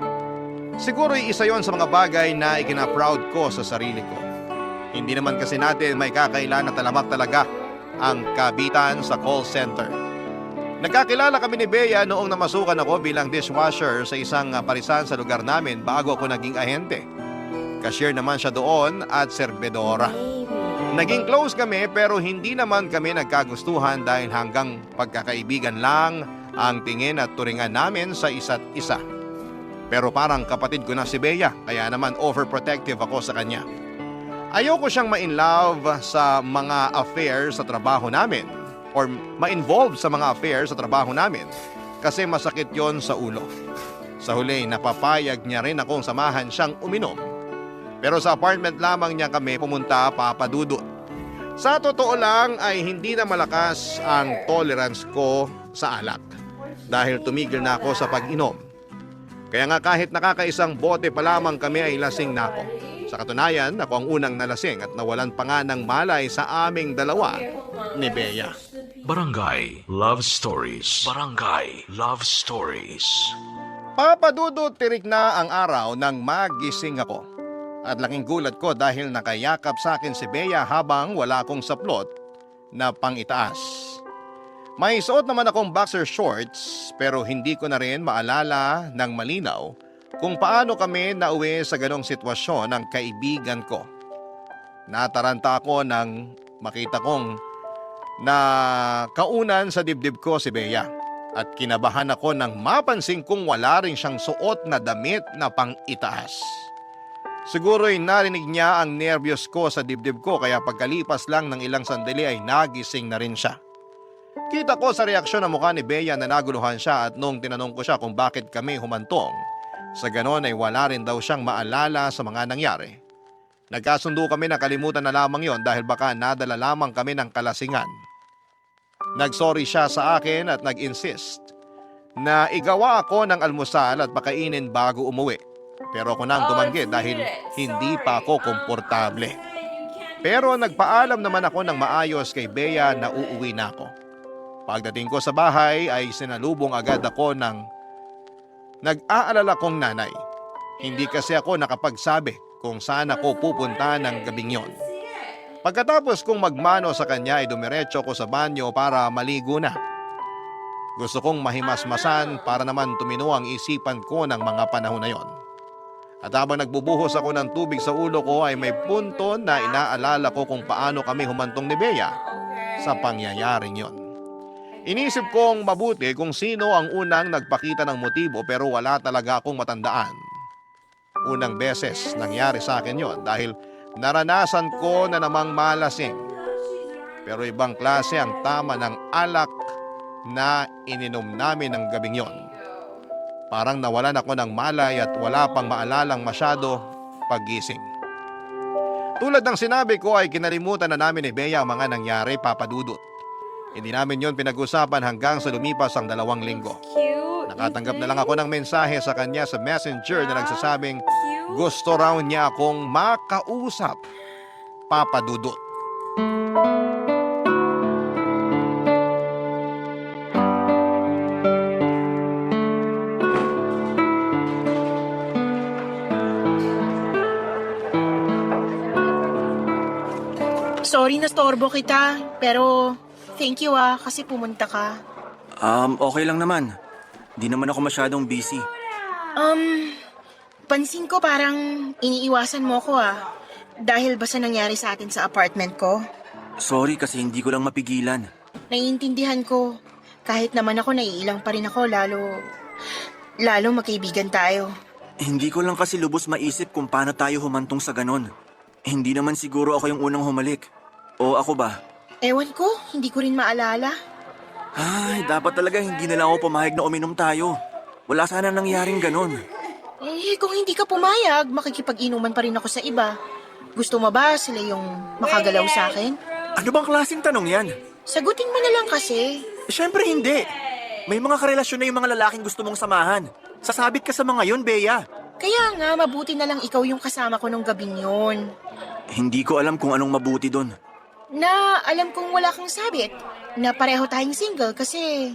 Siguro'y isa yon sa mga bagay na ikina-proud ko sa sarili ko. Hindi naman kasi natin may kakailan na talamak talaga ang kabitan sa call center. Nagkakilala kami ni Bea noong namasukan ako bilang dishwasher sa isang parisan sa lugar namin bago ako naging ahente. Cashier naman siya doon at serbedora. Naging close kami pero hindi naman kami nagkagustuhan dahil hanggang pagkakaibigan lang ang tingin at turingan namin sa isa't isa. Pero parang kapatid ko na si Bea kaya naman overprotective ako sa kanya. Ayoko siyang ma-inlove sa mga affairs sa trabaho namin or ma-involve sa mga affairs sa trabaho namin kasi masakit yon sa ulo. Sa huli, napapayag niya rin akong samahan siyang uminom. Pero sa apartment lamang niya kami pumunta papadudot. Sa totoo lang ay hindi na malakas ang tolerance ko sa alak dahil tumigil na ako sa pag-inom. Kaya nga kahit nakakaisang bote pa lamang kami ay lasing na ako. Sa katunayan, ako ang unang nalasing at nawalan pa nga ng malay sa aming dalawa ni Bea. Barangay Love Stories. Barangay Love Stories. Papadudot tirik na ang araw nang magising ako. At laking gulat ko dahil nakayakap sa akin si Bea habang wala akong saplot na pang-itaas. May suot naman akong boxer shorts pero hindi ko na rin maalala ng malinaw kung paano kami nauwi sa ganong sitwasyon ng kaibigan ko. Nataranta ako nang makita kong na kaunan sa dibdib ko si Bea at kinabahan ako nang mapansin kong wala rin siyang suot na damit na pang-itaas. Siguro'y narinig niya ang nervyos ko sa dibdib ko kaya pagkalipas lang ng ilang sandali ay nagising na rin siya. Kita ko sa reaksyon ng mukha ni Bea na naguluhan siya at nung tinanong ko siya kung bakit kami humantong, sa ganon ay wala rin daw siyang maalala sa mga nangyari. Nagkasundo kami na kalimutan na lamang yon dahil baka nadala lamang kami ng kalasingan. Nagsorry siya sa akin at nag-insist na igawa ako ng almusal at pakainin bago umuwi. Pero ako nang tumanggi dahil hindi pa ako komportable. Pero nagpaalam naman ako ng maayos kay Bea na uuwi na ako. Pagdating ko sa bahay ay sinalubong agad ako ng nag-aalala kong nanay. Hindi kasi ako nakapagsabi kung saan ako pupunta ng gabing yon. Pagkatapos kong magmano sa kanya ay dumiretso ko sa banyo para maligo na. Gusto kong mahimasmasan para naman tumino ang isipan ko ng mga panahon na yon. At habang nagbubuhos ako ng tubig sa ulo ko ay may punto na inaalala ko kung paano kami humantong ni Bea sa pangyayaring yon. Inisip kong mabuti kung sino ang unang nagpakita ng motibo pero wala talaga akong matandaan. Unang beses nangyari sa akin yon dahil naranasan ko na namang malasing. Pero ibang klase ang tama ng alak na ininom namin ng gabing yon. Parang nawalan ako ng malay at wala pang maalalang masyado paggising. Tulad ng sinabi ko ay kinalimutan na namin ni Bea ang mga nangyari papadudot. Hindi namin yon pinag-usapan hanggang sa lumipas ang 2 linggo. Nakatanggap na lang ako ng mensahe sa kanya sa messenger na nagsasabing gusto raw niya akong makausap papadudot. Sorry na storbo kita, pero thank you kasi pumunta ka. Okay lang naman. Di naman ako masyadong busy. Pansin ko parang iniiwasan mo ko dahil ba sa nangyari sa atin sa apartment ko? Sorry kasi hindi ko lang mapigilan. Naiintindihan ko. Kahit naman ako naiilang pa rin ako lalo magkaibigan tayo. Hindi ko lang kasi lubos maisip kung paano tayo humantong sa ganon. Hindi naman siguro ako yung unang humalik. O ako ba? Ewan ko, hindi ko rin maalala. Ay, dapat talaga hindi na lang ako pumayag na uminom tayo. Wala sana nangyaring ganon. Kung hindi ka pumayag, makikipag-inuman pa rin ako sa iba. Gusto mo ba sila yung makagalaw sa akin? Ano bang klaseng tanong yan? Sagutin mo na lang kasi. Siyempre hindi. May mga karelasyon na yung mga lalaking gusto mong samahan. Sasabit ka sa mga yun, Bea. Kaya nga, mabuti na lang ikaw yung kasama ko nung gabing yun. Hindi ko alam kung anong mabuti doon. Na alam kong wala kang sabit. na pareho tayong single kasi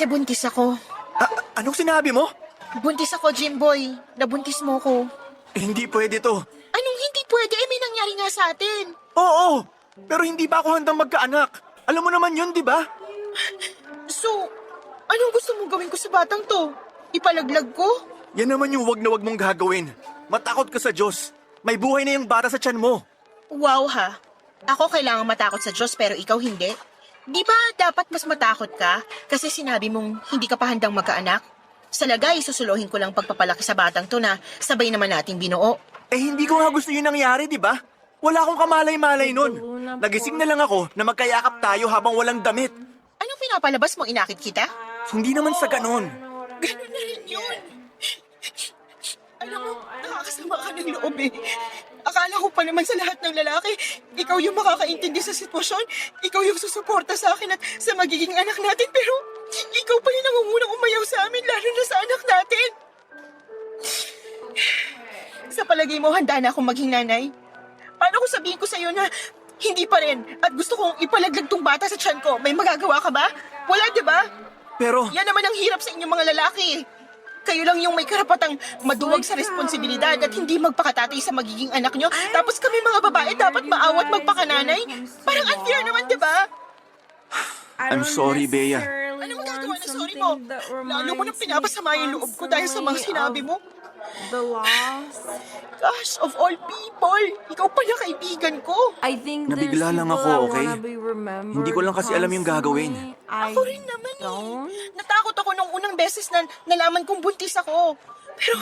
buntis ako. Anong sinabi mo? Buntis ako, Jimboy. Nabuntis mo ko. Hindi pwede to. Anong hindi pwede? May nangyari nga sa atin. Oo, pero hindi pa ako handang magkaanak. Alam mo naman yun, di ba? So, anong gusto mong gawin ko sa batang to? Ipalaglag ko? Yan naman yung wag na wag mong gagawin. Matakot ka sa Diyos. May buhay na yung bata sa tiyan mo. Wow ha. Ako kailangan matakot sa Diyos pero ikaw hindi. Di ba dapat mas matakot ka kasi sinabi mong hindi ka pa handang magkaanak? Sa lagay, susuluhin ko lang pagpapalaki sa batang to na sabay naman nating binuo. Hindi ko nga gusto yun nangyari, di ba? Wala akong kamalay-malay nun. Nagising na lang ako na magkayakap tayo habang walang damit. Anong pinapalabas mo, inakit kita? Hindi naman sa ganon. Ganun na rin yun. Alam mo, nakakasama ka ng loob eh. Akala ko pa naman sa lahat ng lalaki, ikaw yung makakaintindi sa sitwasyon, ikaw yung susuporta sa akin at sa magiging anak natin, pero ikaw pa yung nangungunang umayaw sa amin, lalo na sa anak natin. Sa palagay mo, handa na akong maging nanay? Paano kung sabihin ko sa'yo na hindi pa rin at gusto kong ipalaglag tong bata sa tiyan ko? May magagawa ka ba? Wala, di ba? Pero, Yan naman ang hirap sa inyong mga lalaki. Kayo lang yung may karapatang maduwag sa responsibilidad at hindi magpakatatay sa magiging anak nyo. Tapos kami mga babae dapat maawat magpakananay. Parang unfair naman, di ba? I'm sorry, Bea. Ano magagawa ng sorry mo? Lalo mo nang pinapasama yung loob ko dahil sa mga sinabi mo. The loss. Gosh, of all people, ikaw pala kaibigan ko. I think Nabigla lang ako, okay? Hindi ko lang kasi alam yung gagawin. Ako rin naman eh. Natakot ako nung unang beses na nalaman kong buntis ako. Pero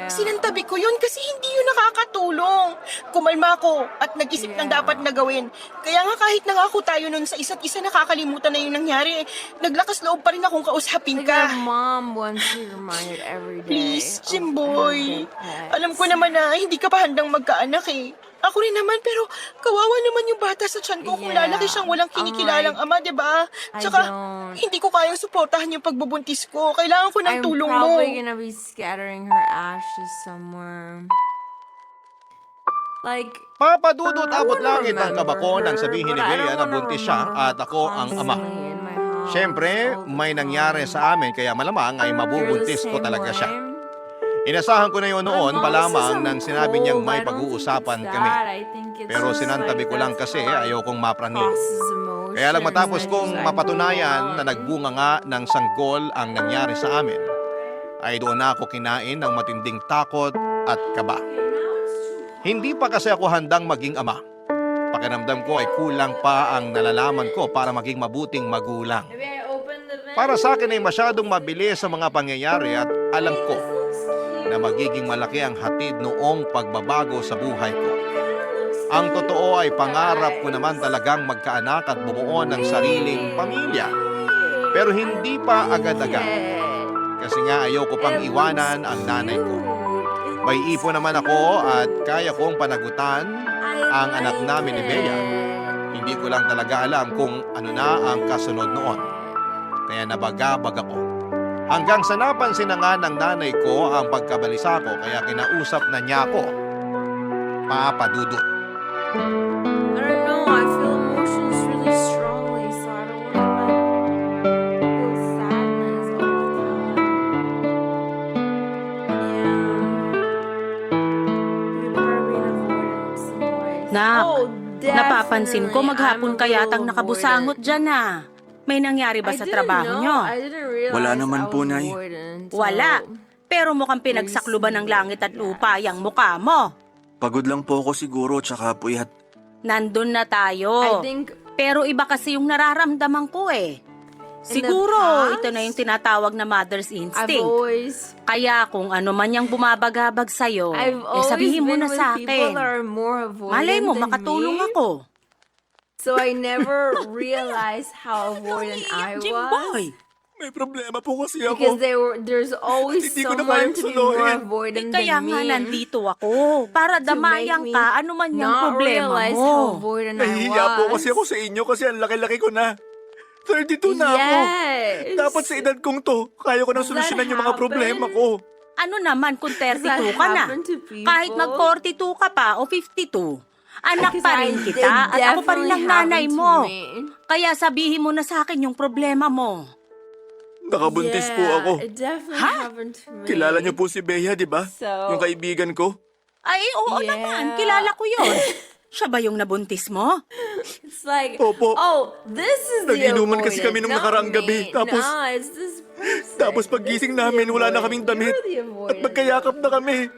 sinantabi ko yun kasi hindi yun nakakatulong. Kumalma ako at nag-isip ng dapat na gawin. Kaya nga kahit nangako tayo nun sa isa't isa, nakakalimutan na yung nangyari. Naglakas loob pa rin akong kausapin ka. Mom wants you reminded every day. Please, Jimboy. Alam ko naman na hindi ka pa handang magkaanak eh. Ako rin naman, pero kawawa naman yung bata sa tiyan ko kung lalaki siyang walang kinikilalang ama, di ba? Tsaka, hindi ko kayang suportahan yung pagbubuntis ko. Kailangan ko ng tulong mo. I'm probably gonna be scattering her ashes somewhere. Like, Papadudot abot langit ang kabako nang sabihin ni Bea na buntis siya at ako ang ama. Siyempre, may nangyari sa amin kaya malamang ay mabubuntis ko talaga siya. Inasahan ko na yun noon pa lamang nang sinabi niyang may pag-uusapan kami. Pero sinantabi ko lang kasi ayokong mapraning. Kaya lang matapos kong mapatunayan na nagbunga nga ng sanggol ang nangyari sa amin, ay doon na ako kinain ng matinding takot at kaba. Hindi pa kasi ako handang maging ama. Pakiramdam ko ay kulang pa ang nalalaman ko para maging mabuting magulang. Para sa akin ay masyadong mabilis sa mga pangyayari at alam ko na magiging malaki ang hatid noong pagbabago sa buhay ko. Ang totoo ay pangarap ko naman talagang magkaanak at bumuo ng sariling pamilya. Pero hindi pa agad-agad. Kasi nga ayoko pang iwanan ang nanay ko. May ipon naman ako at kaya kong panagutan ang anak namin ni Bea. Hindi ko lang talaga alam kung ano na ang kasunod noon. Kaya nabagabag ako. Hanggang sa napansin na nga ng nanay ko ang pagkabalisa ko kaya kinausap na niya ako. Papa Dudut. I don't know, I feel emotions really strongly, so I don't want to feel sadness all the time. Yeah. Probably an avoidance in some ways. Nak, Oh, napapansin ko definitely. maghapon I'm a kayatang little nakabusangot dyan ah. May nangyari ba I sa didn't trabaho know. nyo? I didn't realize Wala naman I po, was Nay. avoidant, so- Wala. Pero mukhang pinagsakluban ng langit at lupa yung mukha mo. Pagod lang po ako siguro tsaka puyat. Nandun na I tayo. think Pero iba kasi yung nararamdaman ko eh. Siguro, past, ito na yung tinatawag na mother's I've instinct. always Kaya kung ano man yung bumabagabag sa'yo, sabihin mo been na with sa people akin. that are more avoidant Malay mo, than makatulong me. ako. So I never realized how avoidant I Jimboy. was. May problema po kasi Because there's always Hindi ko na someone kayang to be more suluhin. avoidant Kaya than nga me. nandito ako. Para To damayang make me ka, ano man yung not problema realize mo. how avoidant I Nahihiya was. po kasi ako sa inyo kasi ang laki-laki ko na. 32 na ako. Yes. Dapat sa edad kong to, kaya ko nang Does that solusyonan yung mga happen? problema ko. Ano naman kung Does that 32 ka na? happen to people? Kahit mag 42 ka pa o 52. Anak pa rin kita at ako pa rin ang nanay mo. Kaya sabihin mo na sa akin yung problema mo. Nakabuntis po ako. Kilala niyo po si Bea, di ba? Yung kaibigan ko. Ay, oo naman. Kilala ko yun. Siya ba yung nabuntis mo? Opo. This is Nag-inuman kasi kami nung nakaraang gabi. Tapos paggising namin, wala na kaming damit. At magkayakap na kami.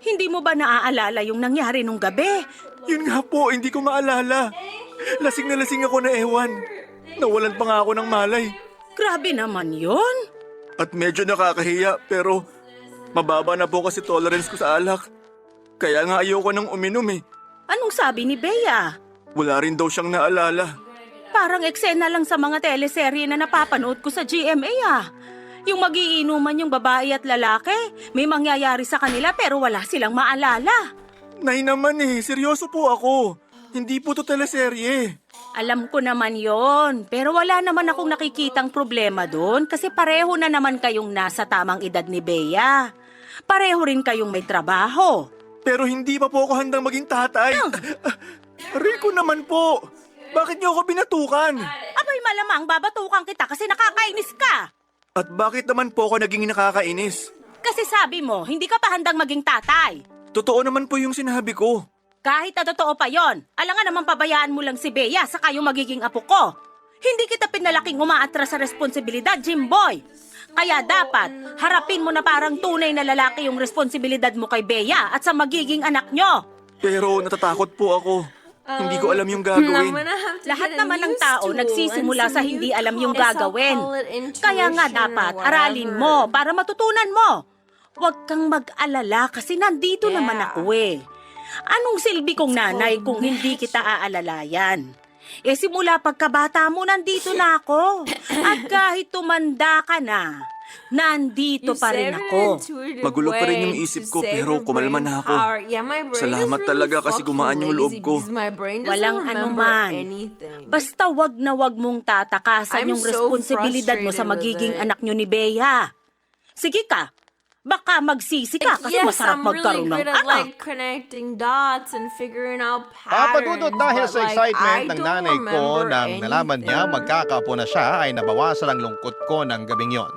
Hindi mo ba naaalala yung nangyari nung gabi? Yun nga po, hindi ko maalala. Lasing na lasing ako na ewan. Nawalan pa nga ako ng malay. Grabe naman yun. At medyo nakakahiya, pero mababa na po kasi tolerance ko sa alak. Kaya nga ayoko nang uminom eh. Anong sabi ni Bea? Wala rin daw siyang naalala. Parang eksena lang sa mga teleserye na napapanood ko sa GMA ah. Yung magiinuman yung babae at lalaki, may mangyayari sa kanila pero wala silang maalala. Nay naman eh, seryoso po ako. Hindi po to teleserye. Alam ko naman yon, pero wala naman akong nakikitang problema doon kasi pareho na naman kayong nasa tamang edad ni Bea. Pareho rin kayong may trabaho. Pero hindi pa po ako handang maging tatay. Rico naman po. Bakit niyo ako binatukan? Abay malamang babatukan kita kasi nakakainis ka. At bakit naman po ako naging nakakainis? Kasi sabi mo, hindi ka pa handang maging tatay. Totoo naman po yung sinabi ko. Kahit na totoo pa yon, alangan naman pabayaan mo lang si Bea sa kayong magiging apo ko. Hindi kita pinalaking umaatras sa responsibilidad, Jimboy. Kaya dapat, harapin mo na parang tunay na lalaki yung responsibilidad mo kay Bea at sa magiging anak nyo. Pero natatakot po ako. Hindi ko alam yung gagawin. Lahat naman ng tao nagsisimula sa hindi alam yung gagawin. Kaya nga dapat, aralin mo para matutunan mo. Huwag kang mag-alala kasi nandito naman ako eh. Anong silbi kong nanay kung hindi kita aalalayan? Eh simula pagkabata mo, nandito na ako. At kahit tumanda ka na, nandito pa rin ako. Magulo pa rin yung isip ko pero kumalma na ako. Salamat talaga kasi gumaan yung loob ko. Walang anuman. Basta wag na wag mong tatakasan yung responsibilidad mo sa magiging anak nyo ni Bea. Sige ka, baka magsisi ka kasi masarap magkaroon ng anak. Papadudot dahil sa excitement ng nanay ko nang nalaman niya magkakaapo na siya ay nabawasan ang lungkot ko ng gabing yon.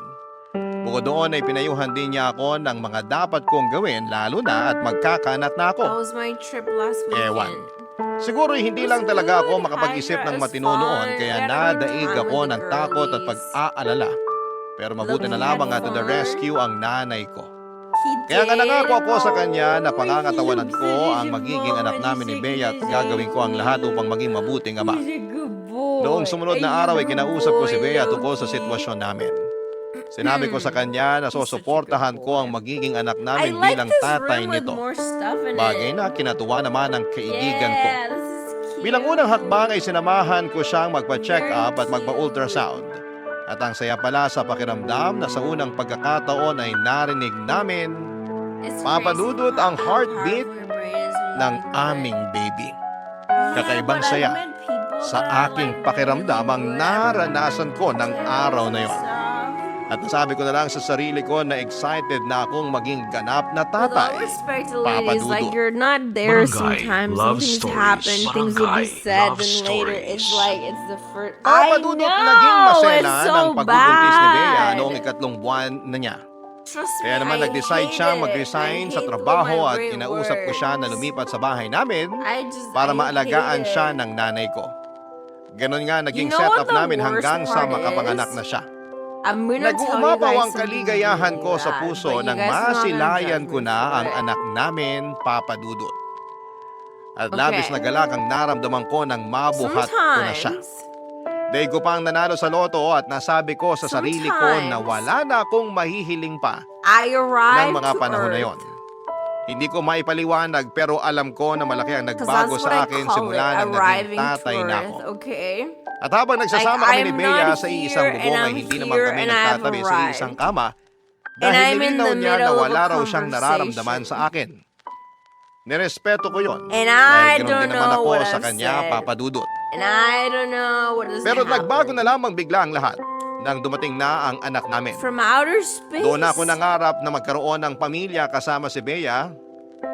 Bukod doon ay pinayuhan din niya ako ng mga dapat kong gawin lalo na at magkakanat na ako. Ewan. Siguro hindi lang talaga ako makapag-isip ng matino noon kaya nadaig ako ng takot at pag-aalala. Pero mabuti na lamang at to the rescue ang nanay ko. Kaya nga nangako ako sa kanya na pangangatawanan ko ang magiging anak namin ni Bea at gagawin ko ang lahat upang maging mabuting ama. Noong sumunod na araw ay kinausap ko si Bea tungkol sa sitwasyon namin. Sinabi ko sa kanya na susuportahan ko ang magiging anak namin bilang tatay nito. Bagay na kinatuwa naman ng kaibigan ko. Bilang unang hakbang ay sinamahan ko siyang magpa-check up at magpa-ultrasound. At ang saya pala sa pakiramdam na sa unang pagkakataon ay narinig namin, papadudot ang heartbeat ng aming baby. Kakaibang saya sa aking pakiramdam ang naranasan ko ng araw na yon. At nasabi ko na lang sa sarili ko na excited na akong maging ganap na tatay. Papadudot. You're not there Barangay sometimes Love when things Stories. happen, things will be Barangay said, Love and later it's Stories. like it's the first. I Papadudot know, naging masela it's so ng pagbubuntis ni Bea bad. noong 3 buwan na niya. Trust me, Kaya naman I nag-decide hate siya it. mag-resign I sa hate trabaho when my at brain kinausap ko siya na works. lumipat sa bahay namin I para hate maalagaan it. siya ng nanay ko. Ganon nga naging You know what setup the namin worst hanggang sa part makapanganak is? na siya. I'm gonna tell you Nag-uumapaw guys ang something kaligayahan ko really sa bad, puso but you nang guys are not gonna masilayan judge ko me na for ang it. anak namin, Papa Dudut. At labis na galak ang naramdaman ko nang mabuhat ko na siya. Sometimes, Dahil ko pang nanalo sa loto at nasabi ko sa sarili ko na wala na akong mahihiling pa I ng arrived mga to panahon na Earth. yon. Hindi ko maipaliwanag pero alam ko na malaki ang 'Cause nagbago that's what sa I akin call simula it, nang naging arriving tatay to na Earth, ako. okay? At habang nagsasama Like, kami ni I'm Bea not sa here isang and bubong ay I'm hindi naman here kami and I've nagtatabi sa arrived. isang kama And dahil I'm in nilinaw the niya na middle of wala a raw siyang nararamdaman conversation. sa akin. Nirespeto ko yon. And I Dahil ganoon don't din naman know ako what sa I've kanya, said. Papa Dudut. And I don't know what has Pero nagbago happened. na lamang bigla ang lahat nang dumating na ang anak namin. From outer space. Doon ako nangarap na magkaroon ng pamilya kasama si Bea.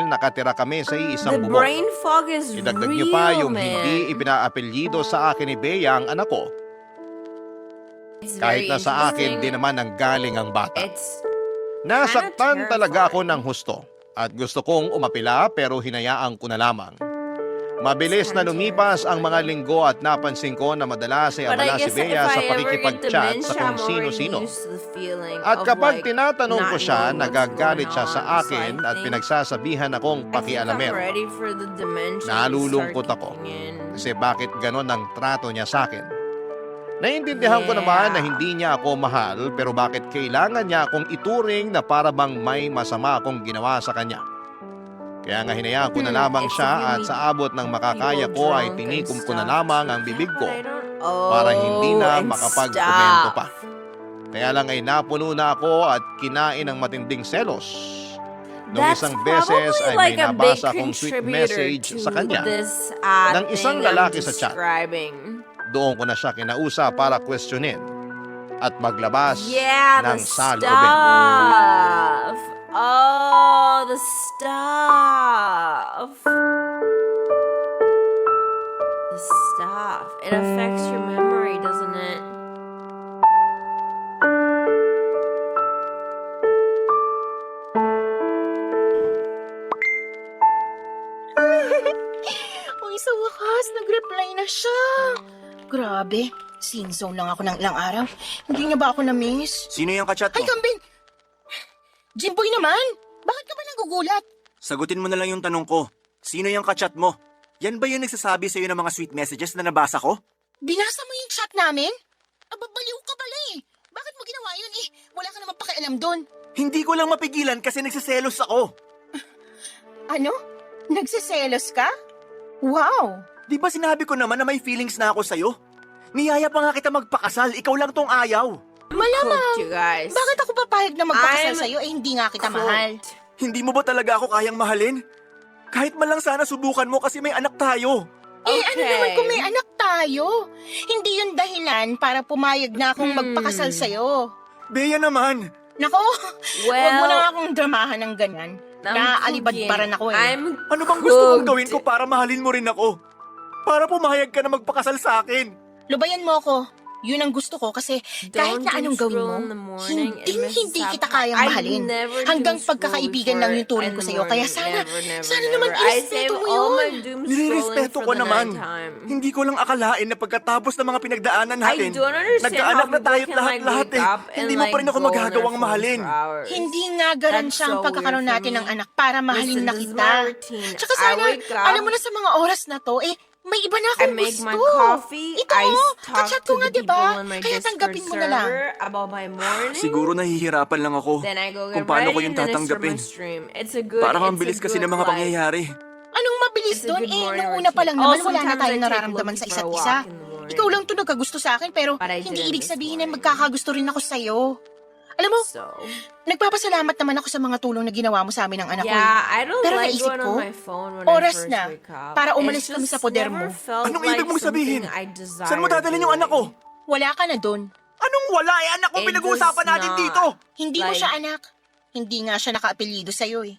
dahil nakatira kami sa The iisang bubong. brain fog is Idagdag niyo real, pa yung man. hindi ipinaapelyido sa akin ni Bea ang anak ko. It's Kahit very na sa akin interesting. din naman ang galing ang bata. It's Nasaktan talaga ako ng husto at gusto kong umapila pero hinayaan ko na lamang. Mabilis na lumipas ang mga linggo at napansin ko na madalas ay But I abala si guess Bea if sa I ever get pakikipag-chat sa dementia, kung I'm already sino-sino. used to the feeling At of, kapag like, tinatanong ko not siya, knowing what's nagagalit going siya sa on. So I akin at think- pinagsasabihan akong I think I'm pakialamero. ready for the dementia to Nalulungkot start ako kicking in. kasi bakit ganon ang trato niya sa akin. Naiintindihan ko naman na hindi niya ako mahal pero bakit kailangan niya akong ituring na para bang may masama akong ginawa sa kanya. Kaya nga hinayaan ko na lamang It's siya really at sa abot ng makakaya people ko ay drunk tinikom and ko na stuff. lamang ang bibig ko But I don't- para hindi na and makapagkomento stop. pa. Kaya lang ay napuno na ako at kinain ng matinding selos. Noong That's isang beses probably ay like may a big nabasa akong sweet contributor message to sa kanya. this ng isang thing I'm lalaki sa chat. describing. Doon ko na siya kinausap para questionin at maglabas Yeah, the ng salubin. stuff. Oh, the stuff. The stuff. It affects your memory, doesn't it? Uy, sa wakas, nag-reply na siya. Grabe, sinzone lang ako ng ilang araw. Hindi niya ba ako na-miss? Sino yung kachat Ay, mo? Kambin! Jimboy naman! Bakit ka ba nagugulat? Sagutin mo na lang yung tanong ko. Sino yung kachat mo? Yan ba yung nagsasabi sa'yo ng mga sweet messages na nabasa ko? Binasa mo yung chat namin? Ababaliw ka pala eh. Bakit mo ginawa yun eh? Wala ka naman pakialam doon. Hindi ko lang mapigilan kasi nagsiselos ako. Ano? Nagsiselos ka? Wow! Di ba sinabi ko naman na may feelings na ako sa'yo? Niyaya pa nga kita magpakasal, ikaw lang tong ayaw. Malamang! Cooked, you guys. Bakit ako papayag na magpakasal I'm sa'yo eh hindi nga kita mahal? Hindi mo ba talaga ako kayang mahalin? Kahit man lang sana subukan mo kasi may anak tayo. Eh ano Okay. naman kung may anak tayo? Hindi yun dahilan para pumayag na akong magpakasal sa'yo. Bea naman. Nako, Well, huwag mo na nga akong dramahan ng ganyan. I'm Naaalibadbaran ako eh. I'm Ano bang gusto mong cooked. gawin ko para mahalin mo rin ako? Para pumayag ka na magpakasal sa akin. Lubayan mo ako. Yun ang gusto ko kasi kahit Don't na anong doom gawin scroll mo, in the morning and hindi mess kita up. kayang I mahalin. never Hanggang doom scroll pagkakaibigan before lang yung turing in ko the sa'yo. Kaya morning. sana, Never, sana never. naman I irespeto save mo all my yun. doom Nilirespeto scrolling ko for the naman. nighttime. Hindi ko lang akalain na pagkatapos ng mga pinagdaanan I natin, don't understand nagkaanak how na tayo't people can, like, lahat-lahat wake eh. up and, Hindi mo pa rin like, ako go on their magagawang phones mahalin. for hours. Hindi nga garansya That's ang so pagkakaroon weird for natin me. ng anak para mahalin Listen, na this is kita. my routine. Tsaka I sana, wake up, alam mo na sa mga oras na to, may iba na I akong make gusto. my coffee, Ito, I talk kachat to ko nga, the diba? people on my Kaya Discord tanggapin mo na lang. server about my morning. Siguro nahihirapan lang ako Then I go kung get paano ready ko yung and then I start tatanggapin. my stream. It's a good, Parang ang it's a bilis kasi good, ng mga like, pangyayari. Anong mabilis It's a doon? good morning Nung una pa lang routine. naman, Oh, wala na sometimes I tayong take nararamdaman sa Loki for isa't a isa. walk in the morning. Ikaw lang to nagkagusto sa akin, pero But I hindi didn't ibig this sabihin na morning. magkakagusto rin ako sa'yo. Alam mo, So, nagpapasalamat naman ako sa mga tulong na ginawa mo sa amin ng anak ko. yeah, I don't Pero like naisip going ko, on my phone when oras I first na wake up. para umalis It's kami just sa poder never mo. felt Anong like ibig mong sabihin? something I desire Saan mo dadalhin yung anak ko? Wala ka na doon. Anong wala? Anak ko It pinag-uusapan does natin not. dito. Hindi mo Like, siya anak. Hindi nga siya naka-apelyido sa'yo eh.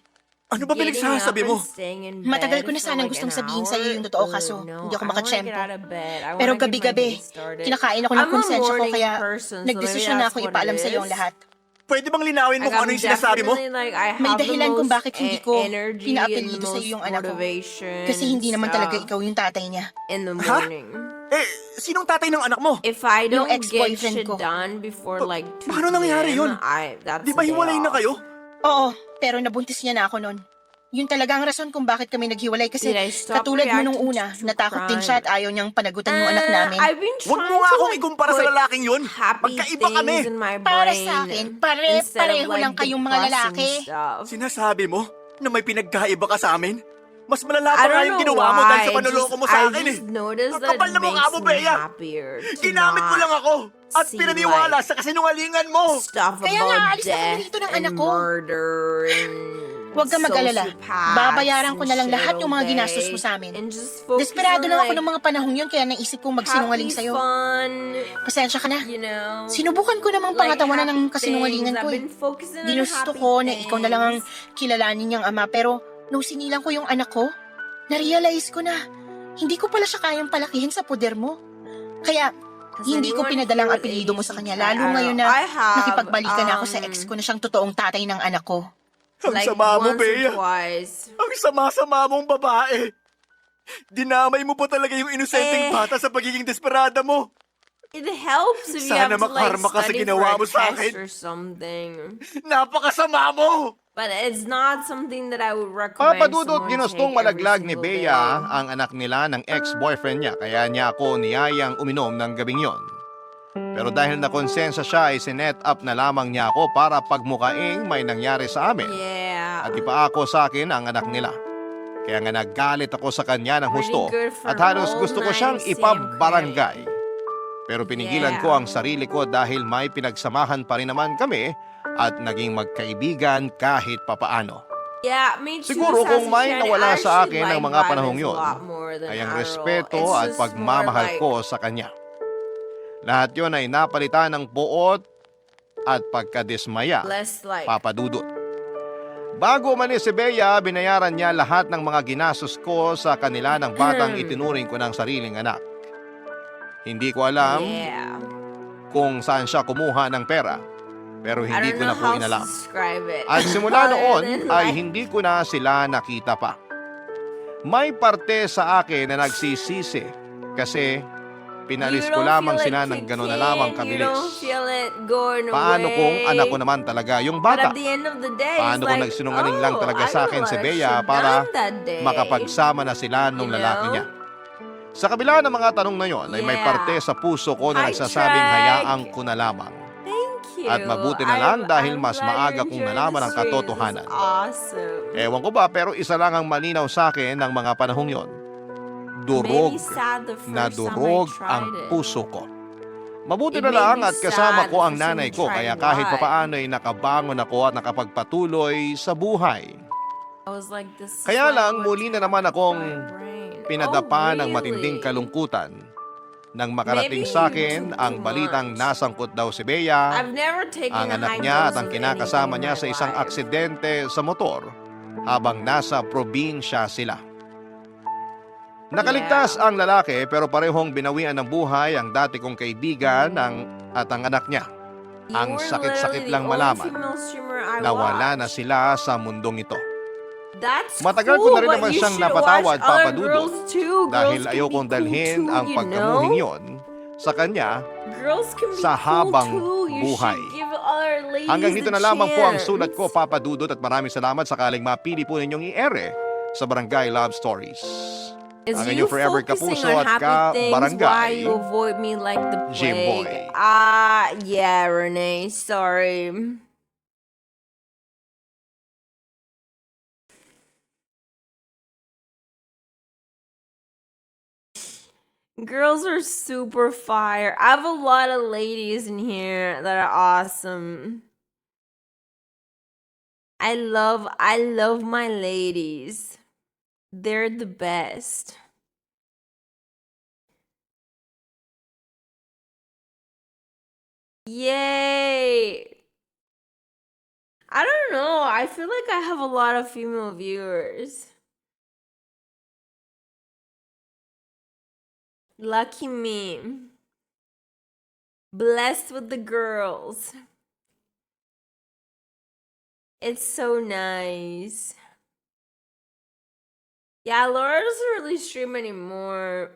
Ano ba Getting pinagsasabi up mo? and staying in Matagal bed ko na for sanang like gustong an sabihin hour? sa'yo yung totoo, kaso No, hindi ako I wanna makatsyempo. get out of bed. I Pero wanna get my gabi-gabi, day started. kinakain ako ng I'm a konsensya ko morning kaya person, so nagdesisyon maybe na that's akong what ipaalam it sa'yo ang is. lahat. Pwede bang linawin mo Like, kung ano I'm yung sinasabi mo? definitely, like, I May have the dahilan kung most bakit hindi ko energy pinaapelyido and the sa'yo most yung anak ko. motivation Kasi hindi naman stuff talaga ikaw yung tatay niya. in the Ha? morning. Eh, sinong tatay ng anak mo? If I don't get ex-boyfriend shit ko. done before like 2 paano nangyari yun? that's Di ba a day hiwalay na off. kayo? Oo, pero nabuntis niya na ako noon. Yun talaga ang rason kung bakit kami naghiwalay kasi Did I stop katulad mo nung reacting una, to natakot din crime? siya at ayaw niyang panagutan yung anak namin. I've been Huwag trying mo nga to, akong like, ikumpara sa put lalaking yun. happy Magkaiba kami. things in my Para brain sa akin, instead of, pareho like, lang kayong mga depressing lalaki. stuff. Sinasabi mo na may pinagkaiba ka sa amin? Mas malala I pa nga don't yung know ginawa mo dahil sa why. panuloko mo sa I akin eh. just noticed Ang that kapal it na mukha makes mo, me Bea. happier to Ginamit mo not lang ako at see, pinaniwala like, sa kasinungalingan mo. stuff Kaya nga, about alis na kami death dito ng and anak ko. murder and Huwag kang mag-alala. sociopaths Babayaran ko and na lang shit lahat yung mga all ginastos day mo sa amin. and just focus Desperado on, lang ako like, ng mga panahong yun kaya naisip kong magsinungaling happy, sa'yo. fun, Pasensya ka na. you know. Sinubukan ko namang pangatawanan ng happy kasinungalingan things. ko I've eh. been focusing on Ginusto happy ko na ikaw na lang ang things. kilalanin niyang ama pero nung sinilang ko yung anak ko, na-realize ko na hindi ko pala siya kayang palakihin sa poder mo. Kaya Hindi ko pinadala ang apelyido mo sa kanya, lalo ngayon na nakipagbalikan na ako sa ex ko na siyang totoong tatay ng anak ko. Ang Like sama mo, once or Bea. twice. Ang sama-sama mong babae. Dinamay mo pa talaga yung inosenteng bata sa pagiging desperada mo. It helps if you Sana have to like makarma ka sa study ginawa mo for a sa test akin. or something. Napakasama mo! But it's not something that I would recommend Papadudot, someone ginustong take every malaglag ni single Bea day. ang anak nila ng ex-boyfriend niya, kaya niya ako niyayang uminom ng gabing yon. Pero dahil nakonsensya siya ay sinet up na lamang niya ako para pagmukaing may nangyari sa amin. Yeah. At ipaako sa akin ang anak nila. Kaya nga naggalit ako sa kanya ng husto Pretty good for at halos whole gusto ko night, siyang same ipabarangay. Pero pinigilan Yeah. ko ang sarili ko dahil may pinagsamahan pa rin naman kami at naging magkaibigan kahit papaano. Yeah, me too. Siguro kung Sassy may Shannon. nawala I sa actually akin ng like mga panahong violence yon a lot more than ay ang Adderall. respeto It's at just pagmamahal more like- ko sa kanya. Lahat yon ay napalitan ng puot at pagkadismaya. Less like Papadudot. Bago umalis si Bea, binayaran niya lahat ng mga ginastos ko sa kanila ng batang itinuring ko ng sariling anak. Hindi ko alam yeah. kung saan siya kumuha ng pera, pero I hindi don't ko na know po how to inalam. describe it. At simula Other noon than ay like- hindi ko na sila nakita pa. May parte sa akin na nagsisisi kasi pinalis You ko don't lamang feel sila it ng gano'n na kicking, lamang You kabilis. don't feel it going Paano away. kung anak ko naman talaga yung But bata? at the end of the day, Paano it's kung like, nagsinungaling lang talaga I sa know akin si what I Bea should've para done that day. makapagsama na sila nung You lalaki know? niya? Sa kabila ng mga tanong na yon ay may Yeah. parte sa puso ko na I nagsasabing tried. hayaan ko na lamang. Thank you. At mabuti na lang dahil mas glad maaga you're kong enjoying nalaman the ang stream. This is katotohanan. Awesome. Ewan ko ba, pero isa lang ang malinaw sa akin ng mga panahong yon. Durog Maybe sad the first na time I durog tried ang it. puso ko. Mabuti It na made lang me at kasama sad ko the ang first time nanay I ko tried kaya kahit wine. papaano ay nakabangon ako at nakapagpatuloy sa buhay. I was like, this is Kaya like lang what's muli na naman akong happening to my brain. pinadapa Oh, ng matinding really? kalungkutan nang makarating Maybe sa you akin took ang too balitang much. nasangkot daw si Bea, I've never taken ang a anak high niya at dose ang of kinakasama anything niya in sa my isang life. aksidente sa motor habang nasa probinsya sila. Nakaligtas ang lalaki pero parehong binawian ng buhay ang dati kong kaibigan at ang anak niya. You Ang were sakit-sakit literally the lang only malaman female streamer I na wala na watched. sila sa mundong ito. That's Matagal ko cool, na rin but naman you siyang should napatawad, watch other Papa Dudut, girls too. dahil Girls can ayokong be dalhin cool ang too, pagkamuhing you know? yon sa kanya. Girls can be sa cool habang too. You buhay. should give other ladies Hanggang dito the na lamang po ang chance. sulat ko, Papa Dudut, at maraming salamat sakaling mapili po ninyong i-ere sa Barangay Love Stories. Is Ang you inyong forever focusing kapuso on at happy things ka-barangay, while you avoid me like the Jimboy. plague. Yeah, Renee, sorry. Girls are super fire. I have a lot of ladies in here that are awesome. I love my ladies. They're the best. Yay! I don't know. I feel like I have a lot of female viewers. Lucky me. Blessed with the girls. It's so nice. Yeah, Laura doesn't really stream anymore.